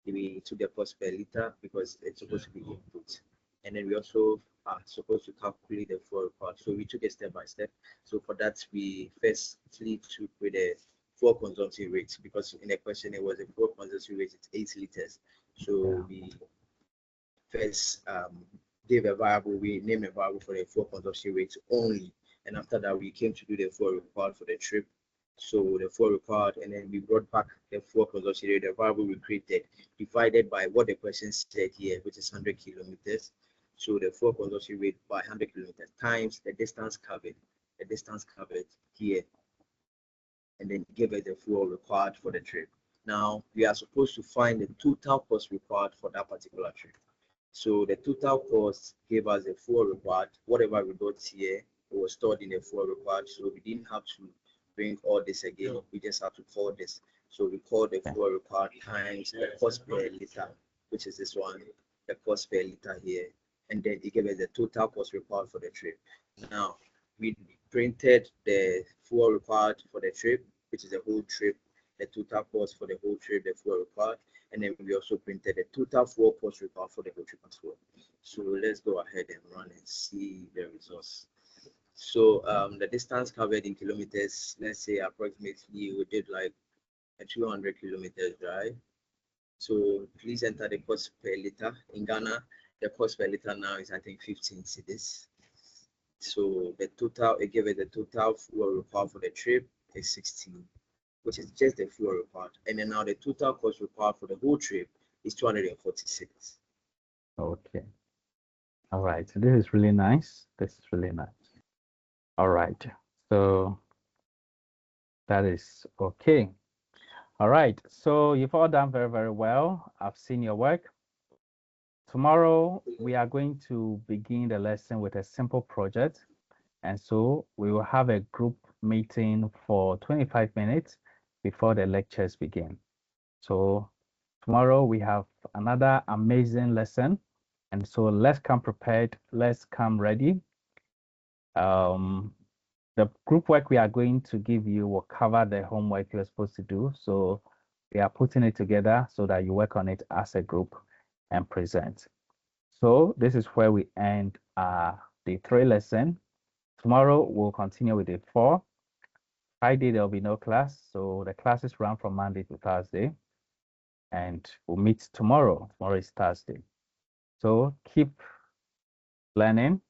we took the cost per liter because it's supposed to be input. And then we also are supposed to calculate the fuel required. So we took it step by step. So for that, we firstly took with the fuel consumption rate, because in the question it was a fuel consumption rate, it's 8 liters. So we first gave a variable, we named a variable for the fuel consumption rate only. And after that, we came to do the fuel required for the trip. So the fuel required, and then we brought back the fuel consumption rate, the variable we created, divided by what the question said here, which is 100 kilometers. So the fuel consumption rate by 100 kilometers times the distance covered here, and then give it the fuel required for the trip. Now we are supposed to find the total cost required for that particular trip. So the total cost gave us the fuel required. Whatever we got here, it was stored in the fuel required. So we didn't have to bring all this again. We just have to call this. So we call the fuel required times the cost per liter, which is this one, the cost per liter here. And then it gave us the total cost required for the trip. Now, we printed the fuel required for the trip, which is the whole trip, the total cost for the whole trip, the fuel required, and then we also printed the total fuel cost required for the whole trip as well. So let's go ahead and run and see the results. So the distance covered in kilometers, let's say approximately we did like a 200 kilometers drive. So please enter the cost per liter. In Ghana, the cost per liter now is I think 15 cedis. So the total, it gave it the total fuel required for the trip is 16, which is just the fuel required. And then now the total cost required for the whole trip is 246. Okay. All right. So this is really nice. This is really nice. All right. So that is okay. All right. So you've all done very, very well. I've seen your work. Tomorrow, we are going to begin the lesson with a simple project. And so we will have a group meeting for 25 minutes before the lectures begin. So tomorrow we have another amazing lesson. And so let's come prepared. Let's come ready. The group work we are going to give you will cover the homework you're supposed to do. So we are putting it together so that you work on it as a group and present. So this is where we end the 3 lesson. Tomorrow we'll continue with the 4. Friday there'll be no class, so the classes run from Monday to Thursday, and we'll meet tomorrow. Tomorrow is Thursday. So keep learning,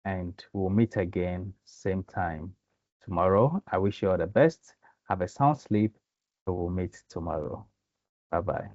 and we'll meet again same time tomorrow. I wish you all the best. Have a sound sleep. We'll meet tomorrow. Bye-bye.